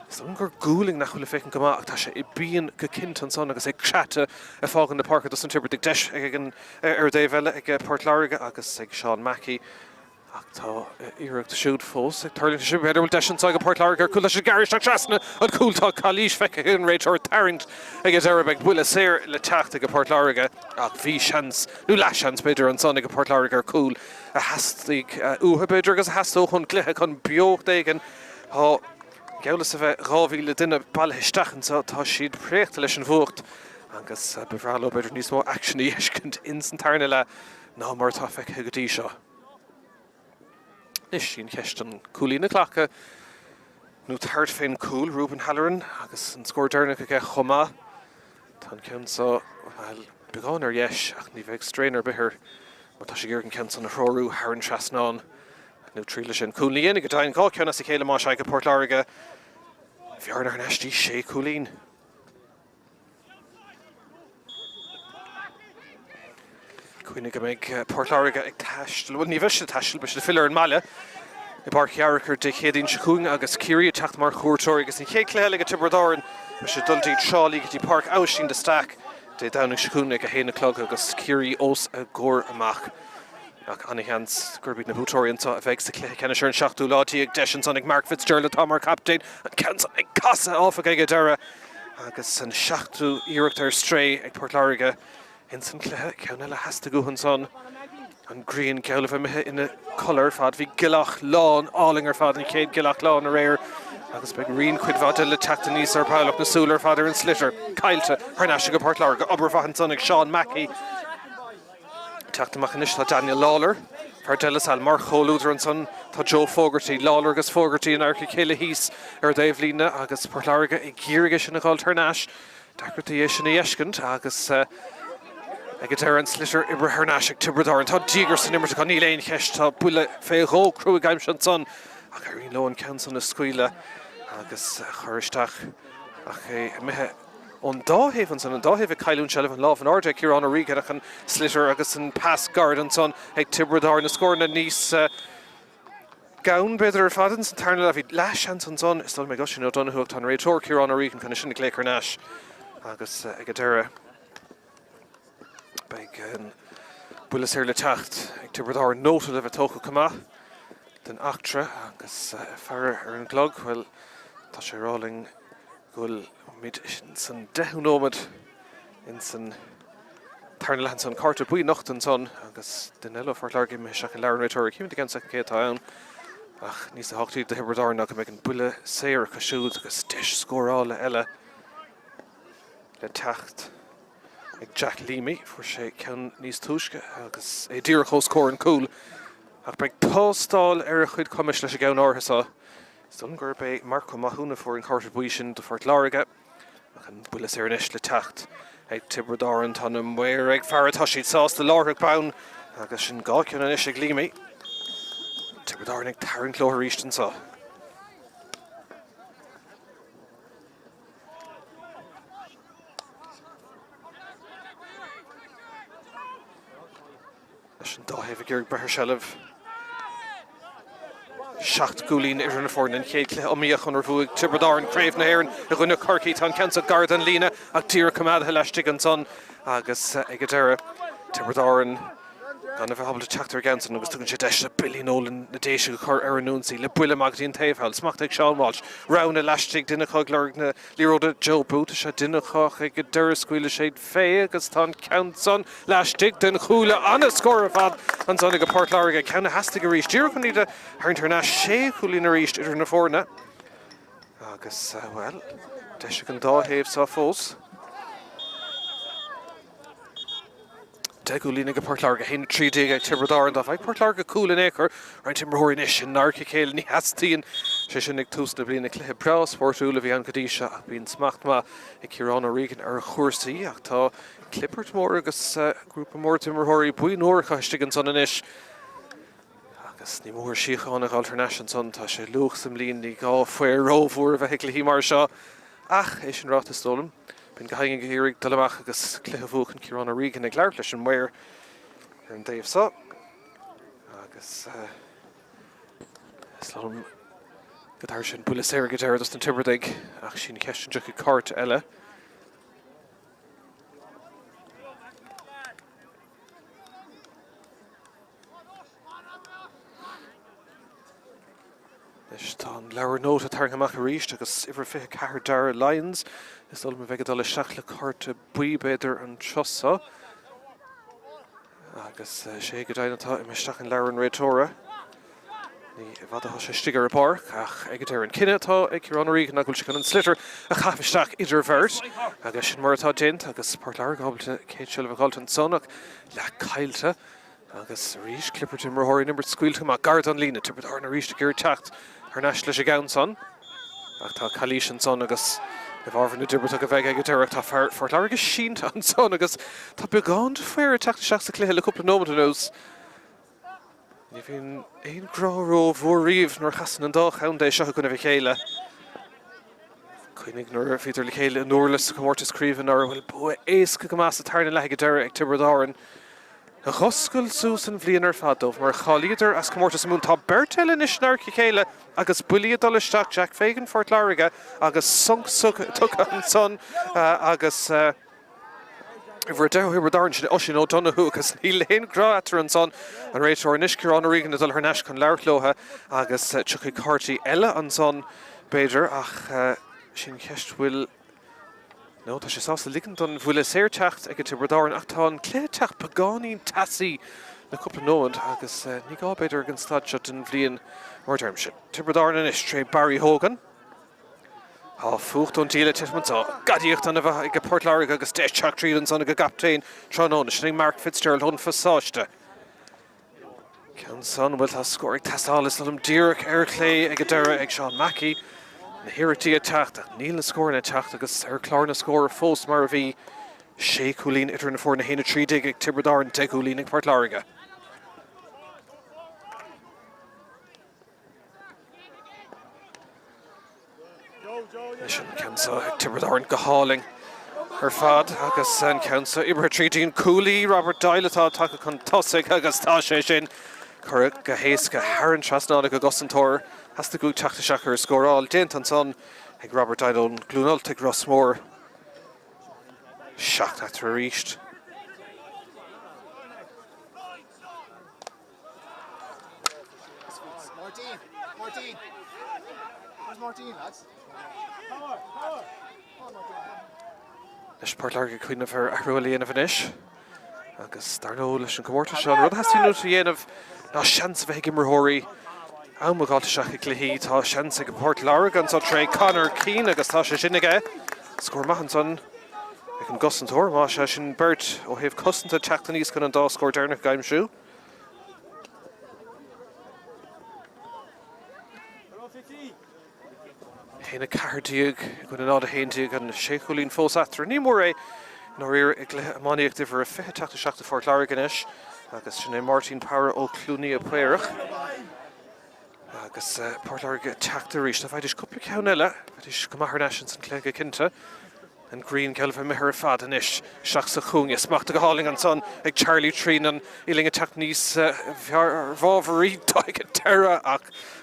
son gur gúling nach chuile fécin goach tá sé I bíon go cint an son agus ag chatte a fágan na parca dus an tibir dig deis ag an ar déhheile ag Port Láirge agus ag Sean Mackey ach tá iireach de siúd fós ag tarlíonn si beidir bhfuil deis an saig Port Láirge ar cúil sé garisteach trasna an cúiltá Kalish feice an réitor Tarrant ag a deire ag bhuiile séir le teacht ag Port Láirge ach bhí seans nó leis seans beidir an son ag Port Láirge ar cúil a hastig uha beidir agus a hasú chun cluthe chun beocht éigen tá geolalas a bheith rábhíle duine bailthisteach tá siad préachta leis an bhuacht agus bhrealadh beidir níos mó actioní éiscint in san Tarna le ná mar tá feice go dtí seo. Nis sin ceist an cúlí na clacha nó tart féin cúil Rúben Halloran agus an scór dearna go chomá tá ceann sa beáin ar dheis ach ní bheith strain ar bithir mar tá sé ggéir an ceann san na thróú Árann trasnán nó tríle sin cúlíon go dain gá ceanna sa chéile má se go Port Láirge bhearna ar naistí 6 cúlín. Cuine go méid Port Láirge ag taistil bhfuil ní bheiste taistil be se fillar an maiile I bar chearachar de chéadín secún agus círí techt mar chóirtóir agus in chéad cléile go Tiobraid be se dultaí trálaí go dtí parc áistín de stac de downing secún ag a héana clog agus círí os a gcór amach ach anihans gurbíd na bútóiríonnta a bheith sa cléthe cena seir an 7ú látaí ag deis an son ag Mark Fitzgerald tá mar captain an ceann ag casa áfach ag a deire agus an 7ú iireacht ar stray ag Port Láirge in san cléthe ceanna le heasta gohan son an green ceolah mithe ina colour fad bhí gilach lán áling ar fad an chéad gilach lán a réir agus beag rion cuid fada le teachta níos ar páilach na súlar fada an slitter cailte ar naiste go Port Láirge obair fahan son ag Sean Mackey teachtamach inis tá Daniel Lawler Fethard Hall mar choúidir an son tá Joe Fogarty Lawler agus Fogarty an archa chéile híos ar Dave Lína agus Port Láirge I ggéirige sin na gáil tarnáis Dacrtaí é sin na dhéiscint agus ag a deir an slitter ibre ar Nash ag Tiobraid tá dígur san imir gan níléon cheist tá buile féghó cruúig aimim sin son ach ar on leon cean san na scuile agus chuiristeach Mithe an dáhéh an dáhéh caiún seh an láh an áde Ciarán a rígad an slitter agus an pass guard an son ag Tiobraid na scór na níos gawn beidir fadan san tarna a bhí leis an son is dul mé go sin ó donna thucht an réitor Ciarán a rígan chuna sinna lécar náis agus ag deireadh beag an bulas ar le techt ag Tiobraid nóta le bheith tócha cumá den achtra agus fear ar an glog well tá sé ráling gúil mid san 10 nómad in san tarna lehan san Curtha buí nocht an son agus den eile for Láirge me seach an leabhar réitor cíim gan sa cé tá ann ach níos a hochtaí de Tiobraid nach go méid an bula séir cosisiúd agus deis scórála eile le techt ag Jack Leamy for sé ceann níos túisce agus é ddír chós cór an cúl ach beag tástáil ar a chuid cumis leis a gceann árthasá is don gur bé Marco Mahúna for an Curtha buí sin do Fort Láirge ach an bula séir inis le techt ag Tiobraid tá na muir ag fearad thoisiad sásta láthraigh bán agus sin gá ceann inis ag Leamy Tiobraid ag tarann clóthar ríist an sá. Leis an dáhéh ag brethir seilemh seacht gúlín ar an fórn an chéad le omíoch an bhuaig Tiobraid craobh na hÉireann a ghuine Corcaí tá cansa guard an lína ach tír cumad leistigh an son agus ag deireadh Tiobraid gan a bheith habla Tráchtaire gansan agus tugann sé deis billion ólan na déise go chur ar an núnsaí le buile magdaíon taobhall smacht ag Seán Walsh rana leistigh duine chuig leirg na líróda Joe Booth sé duine chuch ag deireadh scuile séad fé agus tá cansan leistigh den chúla anna scór a fad an son go Port Láirge ceanna heasta go ríist dír chun iad thar ná sé chúlí na ríist idir na fórna agus well deis an dáhéamh sa fós Degú lína go Port Láirge héna 3 ag Tiobraid an bhaid Port Láirge cúil in éair ar an timreóirí inis sin Míchéal ní heastíín sé sin ag túsna bliana cluthe bra Spórtúla bhí an godíise ach bhíon smacht má ag Ciarán ó rígan ar chuirsaí ach tá clippert mór agus grúpa mór timreóirí buí nóir chaiste an son inis agus ní mór síocháin ag alternation son tá sé luach sam líon ní gá foiir rómhúr bheith le hí mar seo ach é sin ráta stólam Bhín go haingin go hiúigh dolamach agus cluthe bhuachan Ciarán ó rígan ag leir leis an muir ar an daobh sá agus slám go dtar sin bula séir go deireadh an Tiobraid ach sin ceistin deach go cart eile leis tá an leabhar nóta targa amach a ríist agus ifir fithe cethir deir Lions is dul me bheith dul seach le Curtha buí beidir an trosa agus sé go dainetá imisteach an leabhar an réitóra ní bhd a sé stigar a park ach ag deireadh an cinenne tá ag Ciarán ó rígan nach bhfuil se an slitter a chafisteach idir bhirt agus sin martá dint agus Port Láirge ábalta céad seilemh gáilt an sonach le caiilte agus ríis clippert imreóirí nimbert scuilte má guard an lína Tiobraid na ríiste gur techt ar neis leis a gceann son ach tá cailís an son agus If ábhar na Tiobraid go bheith ag deireadh tá Fort Láirge sínt an son agus tá beagán fair a teachta seachta cluthe le cúpla nómad an nós. Ní bhíon éon gráró bhór riomh nuair chasan an dá cheann é seo gona bheith chéile. Cuinnig nuair féidir le chéile an uorlas go mórtas críomhan ar bhfuil bu éasca go más a tarna le go deireadh ag Tiobraid a choscail sús an bhbliain ar fadómh mar cháilíidir as go mórtas mún tá berteile inis nar chéile agus buliad dul isteach Jack fégan Fort Láirge agus tucha an son agus bhar Tiobraid sin osin ó Donnahu agus ní léon grá atar an son an réitor inis Ciarán ó rígan dul neis chun leirlótha agus tucha cartaí eile an son beidir ach sin ceist bhfuil No, tá sé sásta ligan don bhfuil séir techt ag Tiobraid ach tá an clé techt pagáín tasaí na cúpla nómad agus ní gá beidir an stad seo den bhliain mórtarm sin. Tiobraid inis tré Barry Hogan. Tá fucht ón díle tiismantá gadíocht an a bheith ag Port Láirge agus déis teach tríd an son go gaptéin tróna sin Mark Fitzgerald hon fasáiste. Ceann son bhfuil tá scóraigh tasálas am díreach ar clé ag deireadh ag Seán Mackey. Na hirirtí a teachta, níl na scóir na teachta agus ar chlár na scóir fós mar a bhí sé cúlín idir na fór na héna 3 ag Tiobraid an 10 cúlín ag Port Láirge. Mission Council, Tiobraid Gahaling. Her fad, agus an Council, Ibre Trídín Cooley, Robert Dilatá, Taka Contosig, agus Tashe Shin. Currach Gahéska, Árann Trasnánig, Augustin Tor, has the good Tráchtaire Shaker score all. Dent and son, Eg Robert Dilatá, Glúnoltig Rossmore. Shocked after reached. Martin. Where's Martin, lads? Power. Leis Láirge Queen of her Arrualian of Anish. Agus Darno Leis an Comórta Sean. Rud has to know of na chance of Higim Rahori. Am Magal to Shaki Clihi, Ta chance of Port Láirge and so Trey Connor Keane, agus Tasha Shinige. Score Mahanson. I can Gustin Tor, Masha Shin Bert, or have Custin to Tráchtaire Can and Da score Dernick Gaim Shoe. Hena Cardiug, going to nod a Haindiug and Sheikholin Fos after Nimore, nor Iomána for a Fethard Shack to Fort Láirge. Agus Sinead Martin Power O Clooney a Puerach. Agus Port Láirge Tráchtaire reached the Vidish Couple Cownella, Vidish Gamahar Nations and Clegga Kinta. And Green Kelvin Meher Fad and Ish, Shaksa Kung, Smacht the Halling and Son, like Charlie Treen and Iling attack Nice, Vavary, Tiobraid,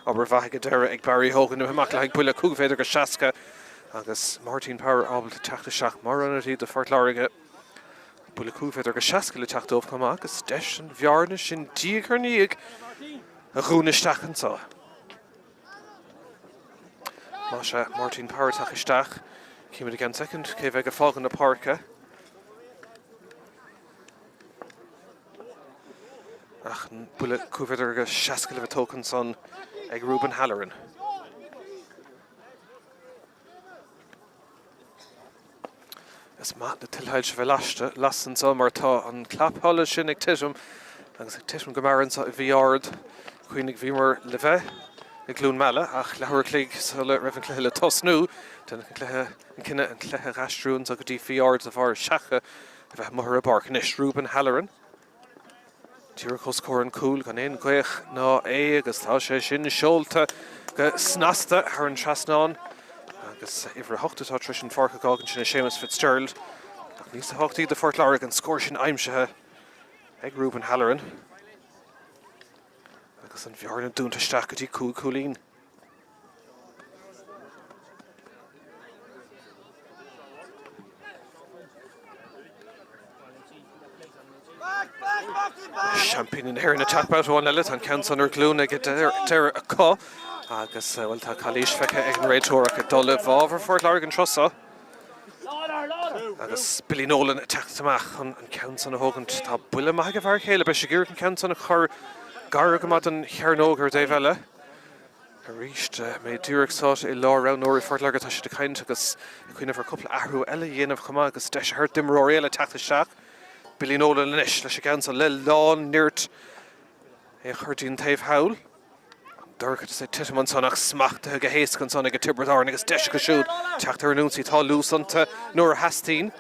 aber Vahigadera, Eg Barry Hogan, Himakla, like Bulla Kugveder, Shaska, Agus Martin Power, Abel to Tach the Shak, Moranity, the Fort Láirge, Bulla Kugveder, Shaska, the Tach of Kamakas, Desh and Vjarnish in Diakernieg, a Runistach and so. Masha, Martin Power, Tachistach. Came in again second, Kevega Fog in the Parka. Ach, Bullet Kuviderga Shaskaliva Token son, Eg Ruben Halloran. As Matt the Tilhaj Velashta, Lassen Marta on Clap Hollis Shinnig Tishum, and Tishum Gamaran Viard, Queenig Vimer Leve. The Glún Mala, ach Lahor Clig, so let Revan Clehilla Tosnu, then Clehe and Kinna and Clehe Aistriú and Zagadi Fethard of our Shacha, if I Muhra Bark, Nish Ruben Halloran. Tyricos Coran Cool, gone in, Gwech, no, Agus Tasha, Shin, Sholta, Snasta, Árann Trasnáin, Agus Ivra Hochta, Trish and Farka Gogan, Shin, Seamus Fitzgerald, Nisa Hochti, the Fort Láirge, and Scorshin Aimshaha, Eg Ruben Halloran. Agus an Bhearna dúnta Stachati Coolín. Champagne in here in a tap out one elit and counts on her glúna get there a co. Agus well ta Kalish feka egn Raitorach a dolle Vaver Fort Láirge Trussa. Agus Billy Nolan attacks Tamach and counts on a Hogan ta Bulla Magavar Caleb Bishigir and counts on a car Gargamad and Hernoger Davella. Reached made Durek sought a law round Nori Fort Láirge Tash the kind took us a queen of her couple Aru Ella Yen of Kamagas Desh hurt dim Royal attack the shack. Billy Nolan and Ish Lashikans a Lil Lawn Nirt a Hurtin Tave Howl. Durk to say Titiman Sonach smacked the Gahaskon Sonic a Tiobraid and against Desh Kashud. Tráchtaire Nunsi Tall Loose unto Nora Hasteen.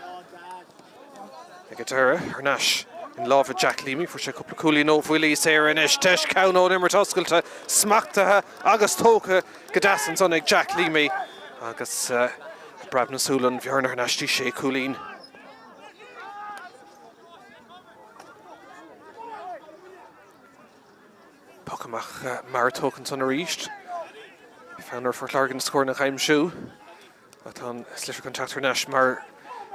A guitar Hernash. In love with Jack Leamy for a couple of coolie no Willie Sarah and Ish Tesh Cow no Nimmer Tuskel to smack to her August Toka Gadasson on Jack Leamy August Brabna Sulan Björner Nashti Shea Coolín. Pokamach Maratokens on a reached. Found her for Largan scoring a Chaim Shoe. But on Slipper Contractor Nash Mar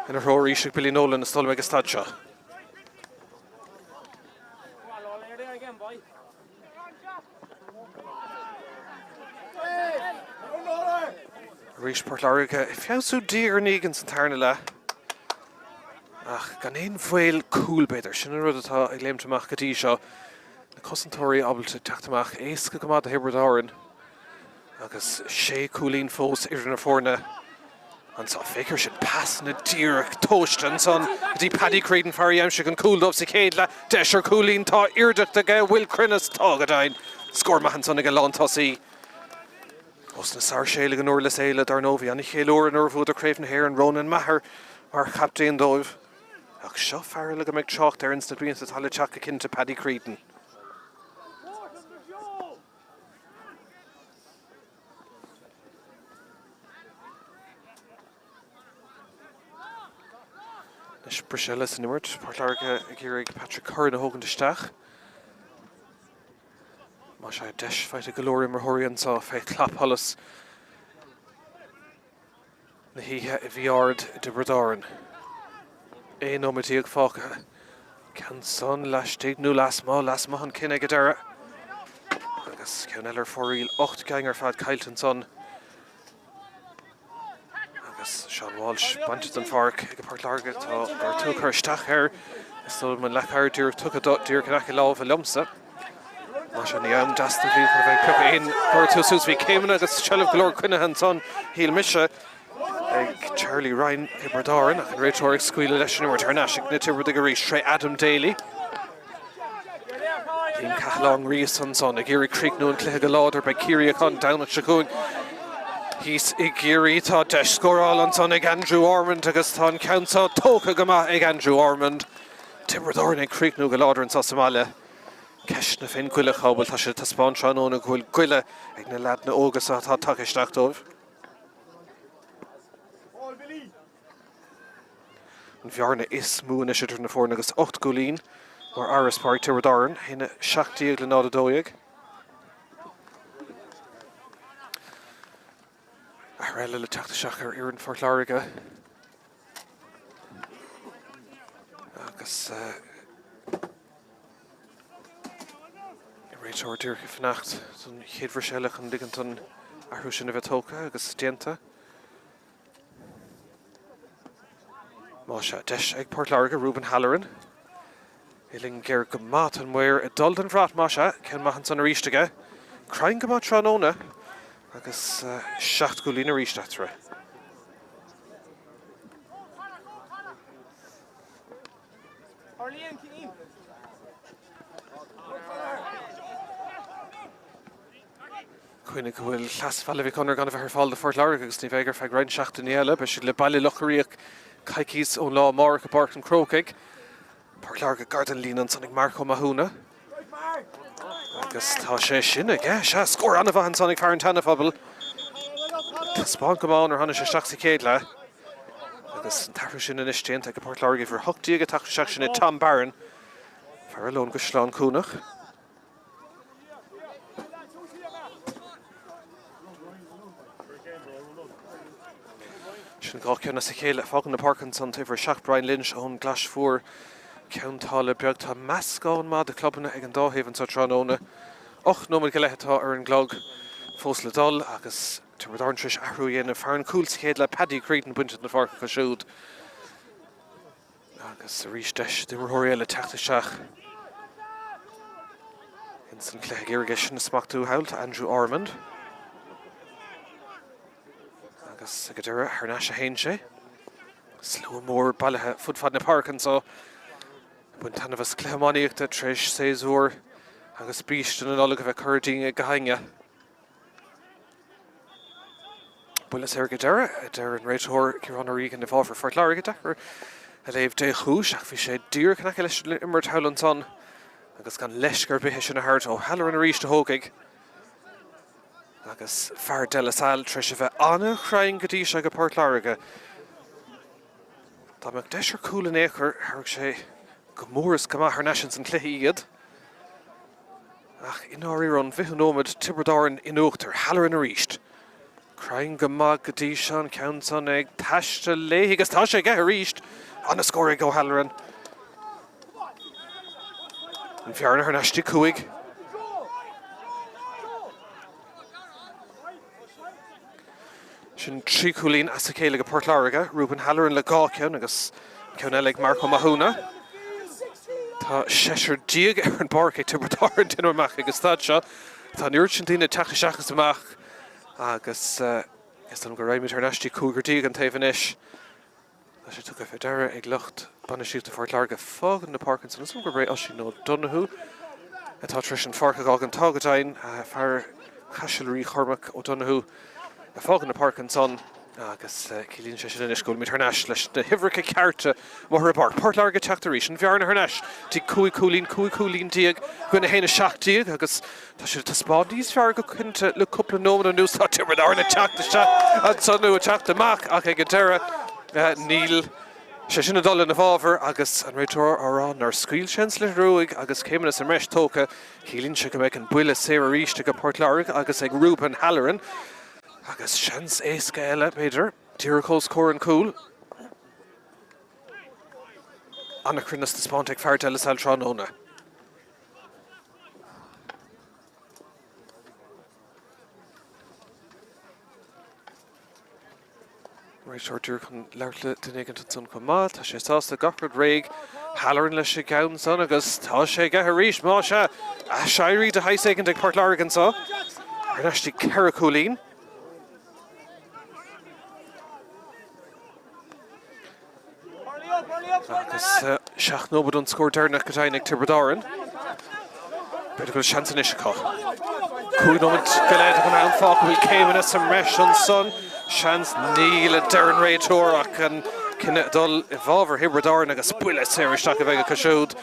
in a row reached Billy Nolan a Stolmega Stadshaw. Reach Port Láirge, if you so dear Negan Sathairn ach gan ein Bhfuil cool better Shinna rud atá ag léim tamach gadí seo na cosantóirí abal to teachtamach éasca go mad a Tiobraid Árann agus sé coolín fós idir na fórna an sa féicear sin pass na díreach tóistan son dí Paddy Creedon farí aimse an cool up sa céadla deisir coolín tá irdach de ga Will Crinnes tágadain score mahan son ag a lántasí. Os na sar séile an orla séile darnovi an chéilúr an orfúd a Craven Hair and Ronan Maher mar captain dóibh. Ach seo fearr le go meid Tráchtaire insta bíon sa tala teach a cinn to Paddy Creedon. Is Brishelis in Nimert, Port Láirge Gírig Patrick Curran a Hogan de Stach. Masha Desh fight a Glory Mahorian saw fight Clap Hollis. He Viard de Bradoran. Ein Omatiag Faka. Can son Lashtig nu Lasma on Kinnegadera. I guess Can Eller for real 8 ganger fad Kylton son. Sean Walsh, Buncheton Fark, Port Láirge, or took her Tráchtaire, so when Lachar dear took a dot dear Kanaka Law of a Lumsa. Masha Niam Dastin Lee for the Pippa in, or two suits we came in, against Shell of Glor Quinahan son, Heel Misha, Charlie Ryan, Hiberdaran, and Rachel Squeal Election, or Tarnashik, Nitiver Diggory, Shrey Adam Daly. Dean Cahlong Rees son, a Geary Creek, no and Clehagalauder by Kiri Akon down at Shakoon. He's Igiri tá deis score all on son Andrew Ormond agus tá council tóca gama Andrew Ormond. Timberthorn and Creek no Galador and Somalia. Kesh na fin gwyle chobl tá sé taspon tran o'n gwyl gwyle ag na lad na ogas a tá takeistach dov. Yn fiarna is mŵn eisiau na ffwrn agus 8 gwlyn o'r Aris Park Timberthorn hyn 60 ag lynod y doiag. Arella le Tráchtaire Iran Fort Láirge. Agus Rachel Dirk Fnacht son Héadver Shellach and Diganton Arhushin of Etoka agus Dienta. Masha Desh ag Port Láirge Ruben Halloran. Iling Ger Gamat and where a Dulden Vrat Masha Ken Mahan son Arishtaga. Crying Gamat Tranona. Agus 7 gwlyn ar eistachtre. Cuine gwyl llas fall fi conor gan her fall de Fort Láirge agus ni fegar fag rein 7 niele bys le baile lochariach caicís o'n lá Mark a Barton Crocig. Port Láirge Garden Línan sonnig Marco Mahuna. Agus tá sé sinnig, sé scór anna bhain sonnig Farintana fabal. Tá spán gomán ar hana sé 7 céad le. Agus an tarfu sin in istéint ag Port Láirge for 8 ag a tacht sin Tom Barron. Far alone go slán cúnach. Sin gá ceanna sa chéile fágan na Parkinson tyfar Shaq Brian Lynch ón Glasfúr. Counttála beag tá meascáin má de clubbanna ag an dáhéhann sa Tróna. Och nóid go leithtá ar an glog fós le dul agus Timberthorn tris ahrú dhéanamh fearn cúil sa chéad le Paddy Creed an buinte na farca go siúd. Agus a rís deis de marthirí le teachtasteach. Instant cléig irrigation na smachtú hailt Andrew Ormond. Agus a gadura Harnash a hain sé. Slú mór bailithe fudfad na Parkin so buin tanmhas cléhamáíochta treis séúr agus bríiste an ola go bheith chuirdaí a gahainge. Bulas ar gadura ar an réitheoir Ciarán O'Regan na bháfar Fort Láirge dechar a léomh dé chúis ach bhí sé dír canacha leis immert howlan son agus gan leisgur bithe sin na hart ó hallar an a ríiste hógaig. Agus fear de la Salle treis a bheith anna chrainn go dtí se go Port Láirge. Tá meach deisir cúil an éair thug sé go móras go maith Harnashins an cluiche iad. Ach ináirí an bhithonómid Timberthorn in uachtar hallar an a ríist. Crainn go mag go dtí seán countson ag taiste léi agus tá sé gcethe ríist anna scóir go Halloran. An fearna Harnashtí cuaig. Sin 3 cúlín as a céile go Port Láirge, Ruben Halloran le gá ceann agus ceann eile ag Marco Mahuna. Tá séisiir díag ar an barc ag Timberthorn duine amach agus stáid seo. Tá an urchantína teachtasteachas amach agus is an go raimid Harnashtí cúgur díag an taobh inis. Tá sé tucha Fethard ag lucht banisiúta de Fort Láirge fágan na Parkinson is go réid osí nó Donoghue. Atá tris an farca gá an tágadain fear caiisiilí chormach ó Donoghue. A fágan na Parkinson agus cílíonn sé sin in iscúil mit Harnash leis na himhreacha cearta mar a bar. Port Láirge teachtaréis an bhearna Harnash tí cúig cúlín díag gona héna 7 díag agus tá sé tá spád níos fear go cinnte le cúpla nómana nús tá Timberthorn na teachtaiste an sonú a teachta amach ach ag an deire Níl sé sin dul in bhábhar agus an réiteoir árán ar scaoil sin le ruúig agus céimena sa meis tóca cílín se go méid an buile sé ríiste go Port Láirge agus ag Grúpa Halloran agus seans éasca eile beidir tíreachós cór an cúil anna crinnas de spáint ag fearr eile sáil tróna. Réiteoir chun leirla duine an san go má tá sé sásta gachard réig Halloran leis sé gabhann san agus tá sé gathe ríis má se a seirí de haisagant ag Port Láirge an sa ar neistí ceithre cúlín. Agus seach nóbad an scór dearnach go dtainnig Tiobraid. Beidir go seansan is có. Cúig nómad go léad an an fáca bhfuil céimena sa meis an son. Seans níl a dearn réiteoir ach an cinenne dul I bhábhar Tiobraid agus buile sé isteach a bheith go siúd.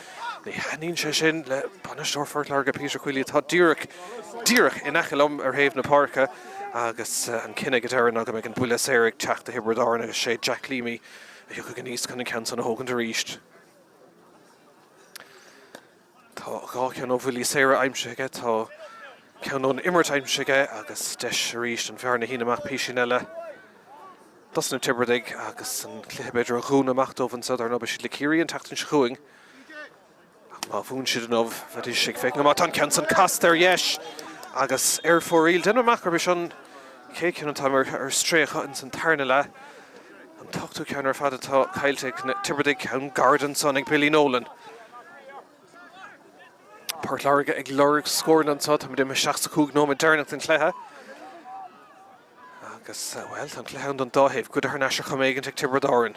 Ní haíonn sé sin le banisteoir Port Láirge Peter Chuilí tá díreach in echilm ar thaobh na páirce agus an cinenne go dearn aga meid an buile sé ag teachta Tiobraid agus sé Jack Leamy a go gníos chun an ceann na hógan de ríist. Tá gá cean ó bhfuilí séire aimseige tá cean ón immert aimseige agus deis ríist an fear na híine amach písin eile. Das na Tiobraid agus an cluiche beidir a chuún amach dómhan sa ar nóba si le cíirí an teachtain se chuing. Má bhún siad an óbh bheit is sig féic na má tan cean san cast ar yes agus ar fóríl den amach ar bhí an céician an tamar ar strécha in san tarna le. An tuchtú cean ar fad atá caiilte na Tiobraid an gardan son ag Billy Nolan. Port Láirge ag lorg scór an sa tá me seach sa cúg nómad dearnach an cléthe. Agus well an cléthe an dáhéh go ar neise chuméigent ag Tiobraid.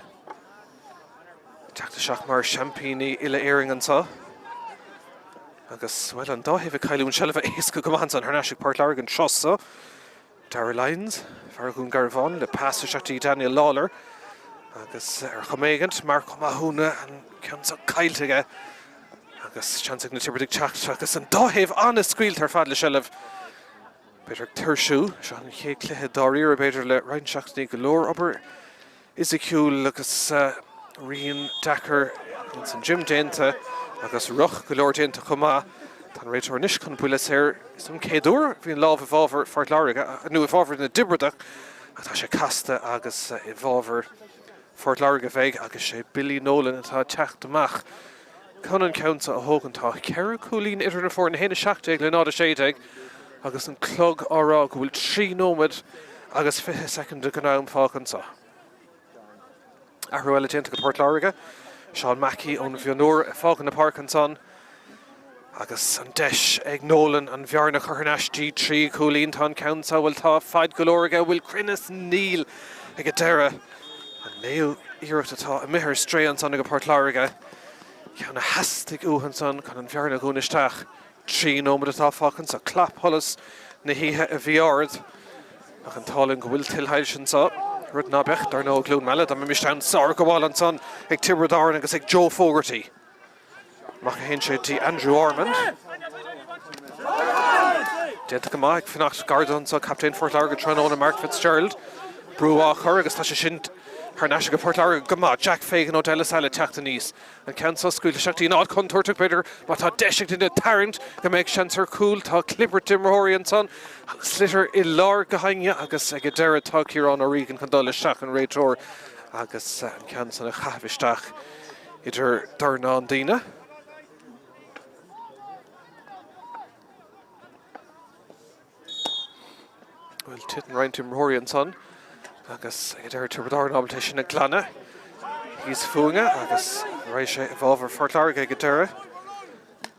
Teachta seach mar champíní ile éing an sa. Agus well an dáhéh a caiilún sellh éasca go man an ar neise Port Láirge an trosa. Drisleáin fear chun garbhán le pasú seachtaí Daniel Lawler agus ar chuméigent mar chumthúna an cean sa caiilteige agus seansag na Tiobraid teach agus an dáhéh anna scuilt ar fad le sellh beidir tuirsú se an ché cluiche dáíar a beidir le rein seachtaí go leor aber Isiciúil agus rion dachar san Jim déanta agus ruch go leor déanta chumá Tá réiteoir níos chun buile séir san céadúr bhíon lámh I bhábhar Port Láirge nu I bhábhar na Tiobraid a tá sé casta agus I bhábhar Port Láirge bheith agus sé Billy Nolan atá teacht amach. Chun an ceanta a thógantá ceithre cúlín idir na fór na héna seachtaigh le nád a séideag agus an clog árá go bhfuil 3 nómad agus 5 second go nám fácan sa. Ahrú eile déanta go Port Láirge, Seán Mackey ón bhionúr fágan na pácan san agus an deis ag Nolan an bhearnach chu neistí 3 cúlín tá an ceanta bhfuil tá fad go leor aige bhfuil crinnes níl ag a deire an néú iirecht atá a mithir stré an san go Port Láirge. Ceanna hastig uhan san chun an bhearnach únisteach 3 nómad atá fácan sa clap tholas na híthe a bhíard ach an tálann go bhfuil tilthail sin sa rud ná becht ar nó glún meile a misteann sár go bháil an san ag Tiobraid agus ag Joe Fogarty. Mach a hen sé tí Andrew Ormond. Déanta go maith fannacht gardan sa Captain Port Láirge Tróna Mark Fitzgerald. Brúá chur agus tá sé sin Har neise go Port Láirge go maith Jack Fagan ó deile eile teachta níos. An ceansa scuil seachtaí Ionad chun beidir má tá deisicht in de tarrant go méid seansar cúil tá clipper timóirí an son slitter I lár go haine agus ag deire tá círán ó rígan chun dul isteach an réiteoir agus an ceansa na chahaisteach idir darná an daoine. Well, titan rein timóirí an son agus ag deir Tiobraid ábalta sin na glanne. Hís fuanga agus rééis sé bhábhar Port Láirge ag deire.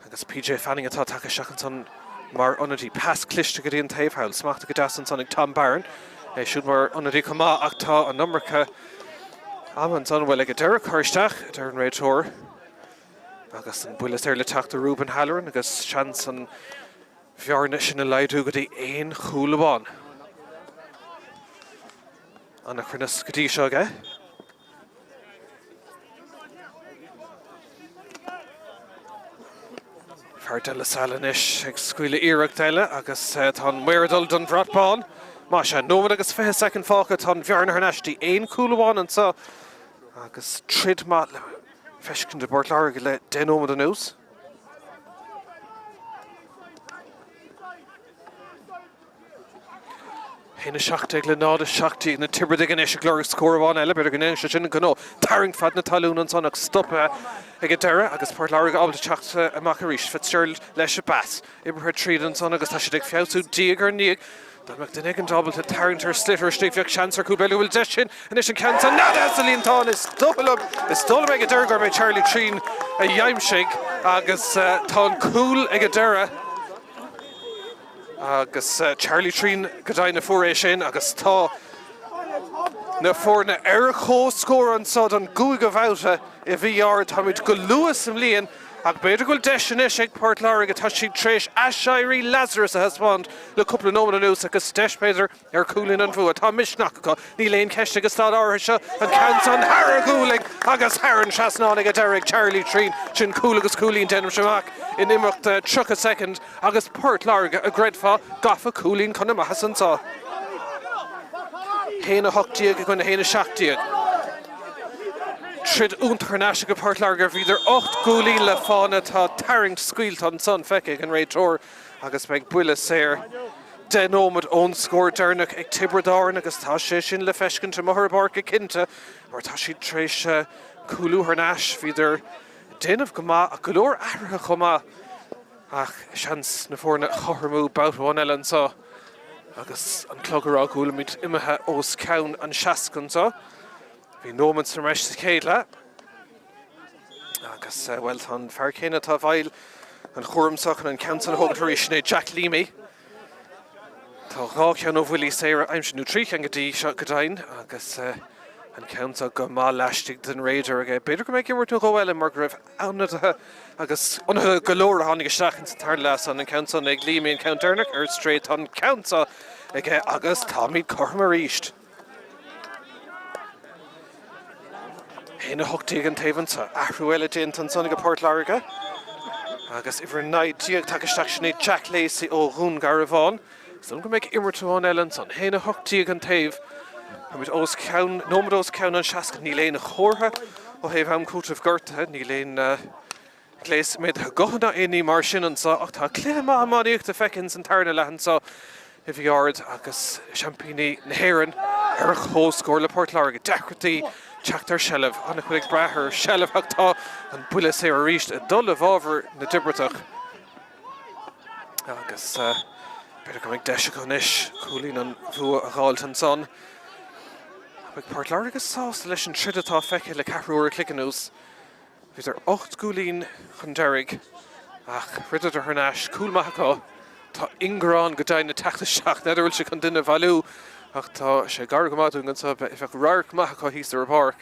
Agus PJ Fanning atá take seach an son mar onadí pas cliste go dtíon taobhhail smachta go deas an son ag Tom Barron. Siúd mar onadí chumá ach tá an numracha am an son bhfuil ag deire chuirteach ar an réiteoir. Agus an buile séir le teachta Rúban Halloran agus seans an bhearna sin na leidú go dtí 1 chúlabháin. Anna chrunas go dtí seo aige. Fear de le salanis ag scuile iireach eile agus tá muirdal don bhratpáin. Má sé nómad agus 5 second fácha tá bhearna ar neistí 1 chúlabháin an sa agus trid má le feiscin de Bord Láirge le den ómad an nús. Héna seachtaigh le náda seachtaí na Tiobraid gan éise glóir scóráin eile beidir gan éise sin go nó tairng fad na talún an son ag stoppe ag deire agus Bord Láirge ábalta teachta amach a rís Fitzgerald leis a bas. Ibrahir tríd an son agus tá si ag fiáú díag ar níag. Dálmach den ag an dábalta tairntar slitter stíomhheoh seansar cúbéile bhfuil de sin inis an cansa nada sa líontán is dólam ag a deire gur mé Charlie Trín a dheimsigh agus tá an cúil ag a deire agus Charlie Trín go dtaith na fuair é sin agus tá na fórna ar chó scór an sod an gúig go bhhabhta I bhí táid go luas am líon ag beidir goil deis ag Bord Láirge tá siad tréis Aistriú Lazarus a haspáint le cúpla nómad an nús agus deis Péidir ar cúlín an bhua. Tá misneach go ní léon ceiste agus stád áirithe seo an cansan Thar gúling agus Árann seasnánig a deirigh Charlie Trín sin cúil agus cúlín denm semach in imimecht trucha second agus Bord Láirge a gredfá gafa cúlín chun amachchas an tá. Héna hochtíag go na héna seachtíag. Trid úntarnáise go Bord Láirge bhíidir 8 gúlín le fána tá tairng scuilt an son feiceigh an réitóir agus beag buile séir den ómad ón scór dearnach ag Tiobraid agus tá sé sin le feiscin te mothar barca cinnte mar tá siad tréis cúlútharnáis bhíidir déanamh go maith a go leor ahrathe chomá ach seans na fórna chotharmú bouthháin eile an sá agus an clogurrá gúlamid imethe os ceann an seascan sá. Bhí nómad sa meis sa chéile agus bhfuil an fearcéine tá bhail an chóramsach an cansan thugtar isné Jack Leamy. Tá rá ceann ó bhfuilí séire aimsin nó trí an go dtí seo go dain agus an cansa go má leistigh den réidir a beidir go méid imirtú go bhfuil mar go raibh Ionad agus ionathe go leor a tháinig isteach an sa tar leas an cansan ag Leamy an counternach ar Sraith an cansa agus tá míad chorm a ríist. Héna hochtíag an taobhansa ahrúile déint an sonnig a Bord Láirge agus ifir naid díag takeisteach sinné Jack Lacey ó Rún gar bháin son go méid imirtúán eile an son héna hochtíag an taobh chuid os ceann nómad os ceann an seasca ní léon a chórtha ó héobh am cútah gortathe ní léon gléis méid a gohanna iní mar sin an sa ach tá cléime amáíocht a fecinn san tarna lehan sa I bhí agus champíní na hÉireann ar chó scór le Bord Láirge dechrataí Tráchtaire sellh anna chuig brethir sellhachttá an buile sé a ríist a dul a bhábhar na dibreatach agus beidir go mbeidh deise go níos cúlín an bhua a gháilt an son. Beidh Bord Láirge sásta leis an tridatá feice le ceathrúir clicanús. Bhíidir 8 gúlín chun deirigh ach rididir thnáis cúlmaithá tá ingrán go dtaith na teachta seach neidir bhfuil sé chun duine bhailú ach tá sé gar go máú gan sa bheith rairc maithá híos ar bhar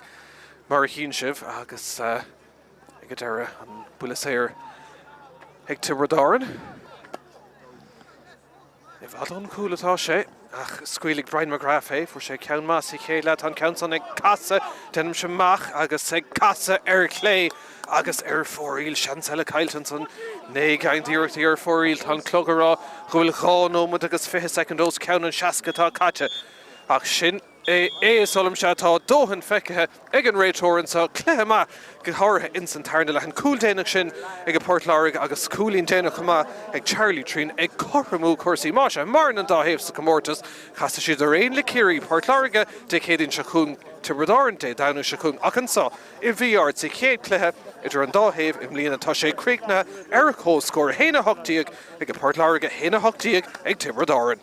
mar a chin sibh agus ag go deire an buile séir ag Tiobraid. I bhfad an cúil atá sé ach scuilig Brian McGrath fuair sé ceann más I chéile an cansan ag casa denm semach agus ag casa ar clé agus ar fóríl seansile cailtanson né gain díirtaí ar fóríl tá clogurrá chuil gá nómad agus 5 second os ceann an seascatá caite ach sin solam se tá dóhan feicethe ag an réitóir sa cléime go háirithe insan tarna le an cúil déanaach sin ag a Bord Láirge agus cúlín déanaach chumá ag Charlie Trín ag chotharmú cuasaí máise mar an dáhéamh sa comórtas chasta siad ar aon le cíirí Bord Láirge de chéadín se chun Tiobraid de dana se chun ach an sa I bhí sa chéad chluthe idir an dáhéamh im líana tá sé críicne ar a chó scóir héna hochtíag ag a Bord Láirge héna hochtíag ag Tiobraid.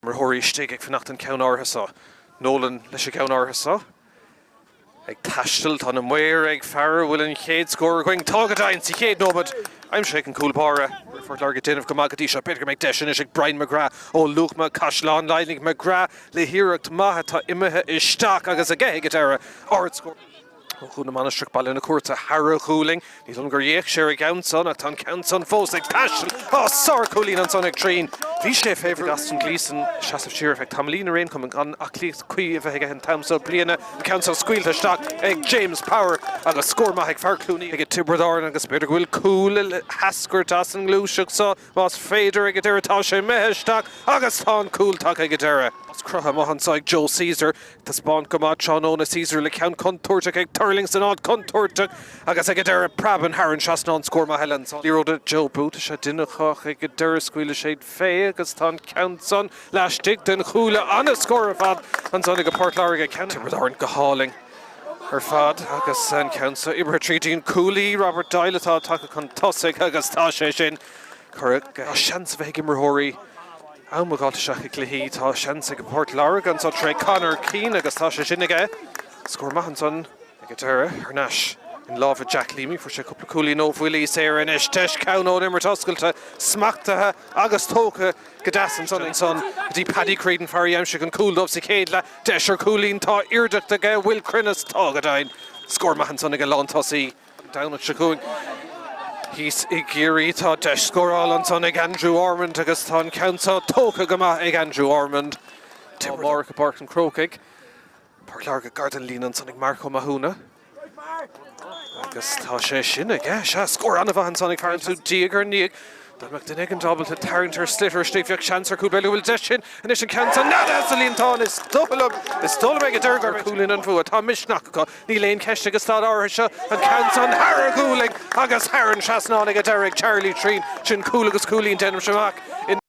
Mar thuirístigh ag fanacht an ceann árthasá. Nólan leis a ceann árthasá. Ag taistil tá na muir ag fearr bhfuil an chéad scór going tágadain sa chéad nómad. I'm shaking cool para. For Láirge déanamh go magadí seo beidir go méid deis ag Brian McGrath ó Luachma Caisleán Láirge McGrath le hiíreacht maithe tá imethe isteach agus a ggé go deire ard scór. Iomána stric ball in a Curtha Harra cooling. Ní longer yech Sherry Gownson a tan Countson Fosig passion. Oh, sorry cooling on Sonic Treen. Vishe favor Gaston Gleeson Shasaf Sheer effect Tamlina Rain coming on Achlis Qui if I get Tamso Bliana Council Squeal to stock James Power and a score Mahik Far Clooney. I get Tiobraid and a Spirit will cool Hasker Tassin Glushuk so was Fader I get Tasha Mehstock Augustan cool talk I get Curtha Mumhan side Joe Caesar the spawn come out Sean Ona Caesar le count contortic Turlington odd contortic agus I get there Prab and Harran Shasnon score my Helen so Lero de Joe Boot shot dinner cock I get there squeal shade fay agus tan counts on lash dig den hula on a score of fad and Sonic a Port Láirge count Aren't Gahaling her fad agus and counts Ibra treating Cooley Robert Dilatha taka contosic agus Tasha Shin correct a chance of him Rory. Oh my God, Shaka Clihi, Ta Shansic of Port Láirge, and so Trey Connor Keane, Agastasha Shinniga, score Mahanson, Agatera, Hernash, in love with Jack Leamy for Shaka Cooley, no Willie, Sarah, and Tesh, Kauno, Nimmertuskelta, Smakta, Agastoka, Gadassan, Son and Son, the Paddy Creedon, Fariamshik, and Cool Dove Cicadla, Desher Coolin, Ta Irduck, the Gay, Will Crinus, Togadine, score Mahanson, Agalon Tossi, down at Shakoon. He's Igiri ta desh score all on son Andrew Ormond agus tan Council Toka Gama Andrew Ormond Mark Barton Crokig Port Láirge Garden Lean on Sonic Marco Mahuna agus tá sé sinnig score on van Sonic Farm to Diager Nig that McDonaghan double to Tarrenter Slitter Steve Chancer Kubelu will deshin and Ishin Cancer Nada Salinton is double up it's double mega derger cooling and food Tom Mishnaka Neilane Keshig Stad Orisha and Canson Harra cooling August Harran Shasnonig Derek Charlie Treen Shin Coolagus cooling Denver Shamak in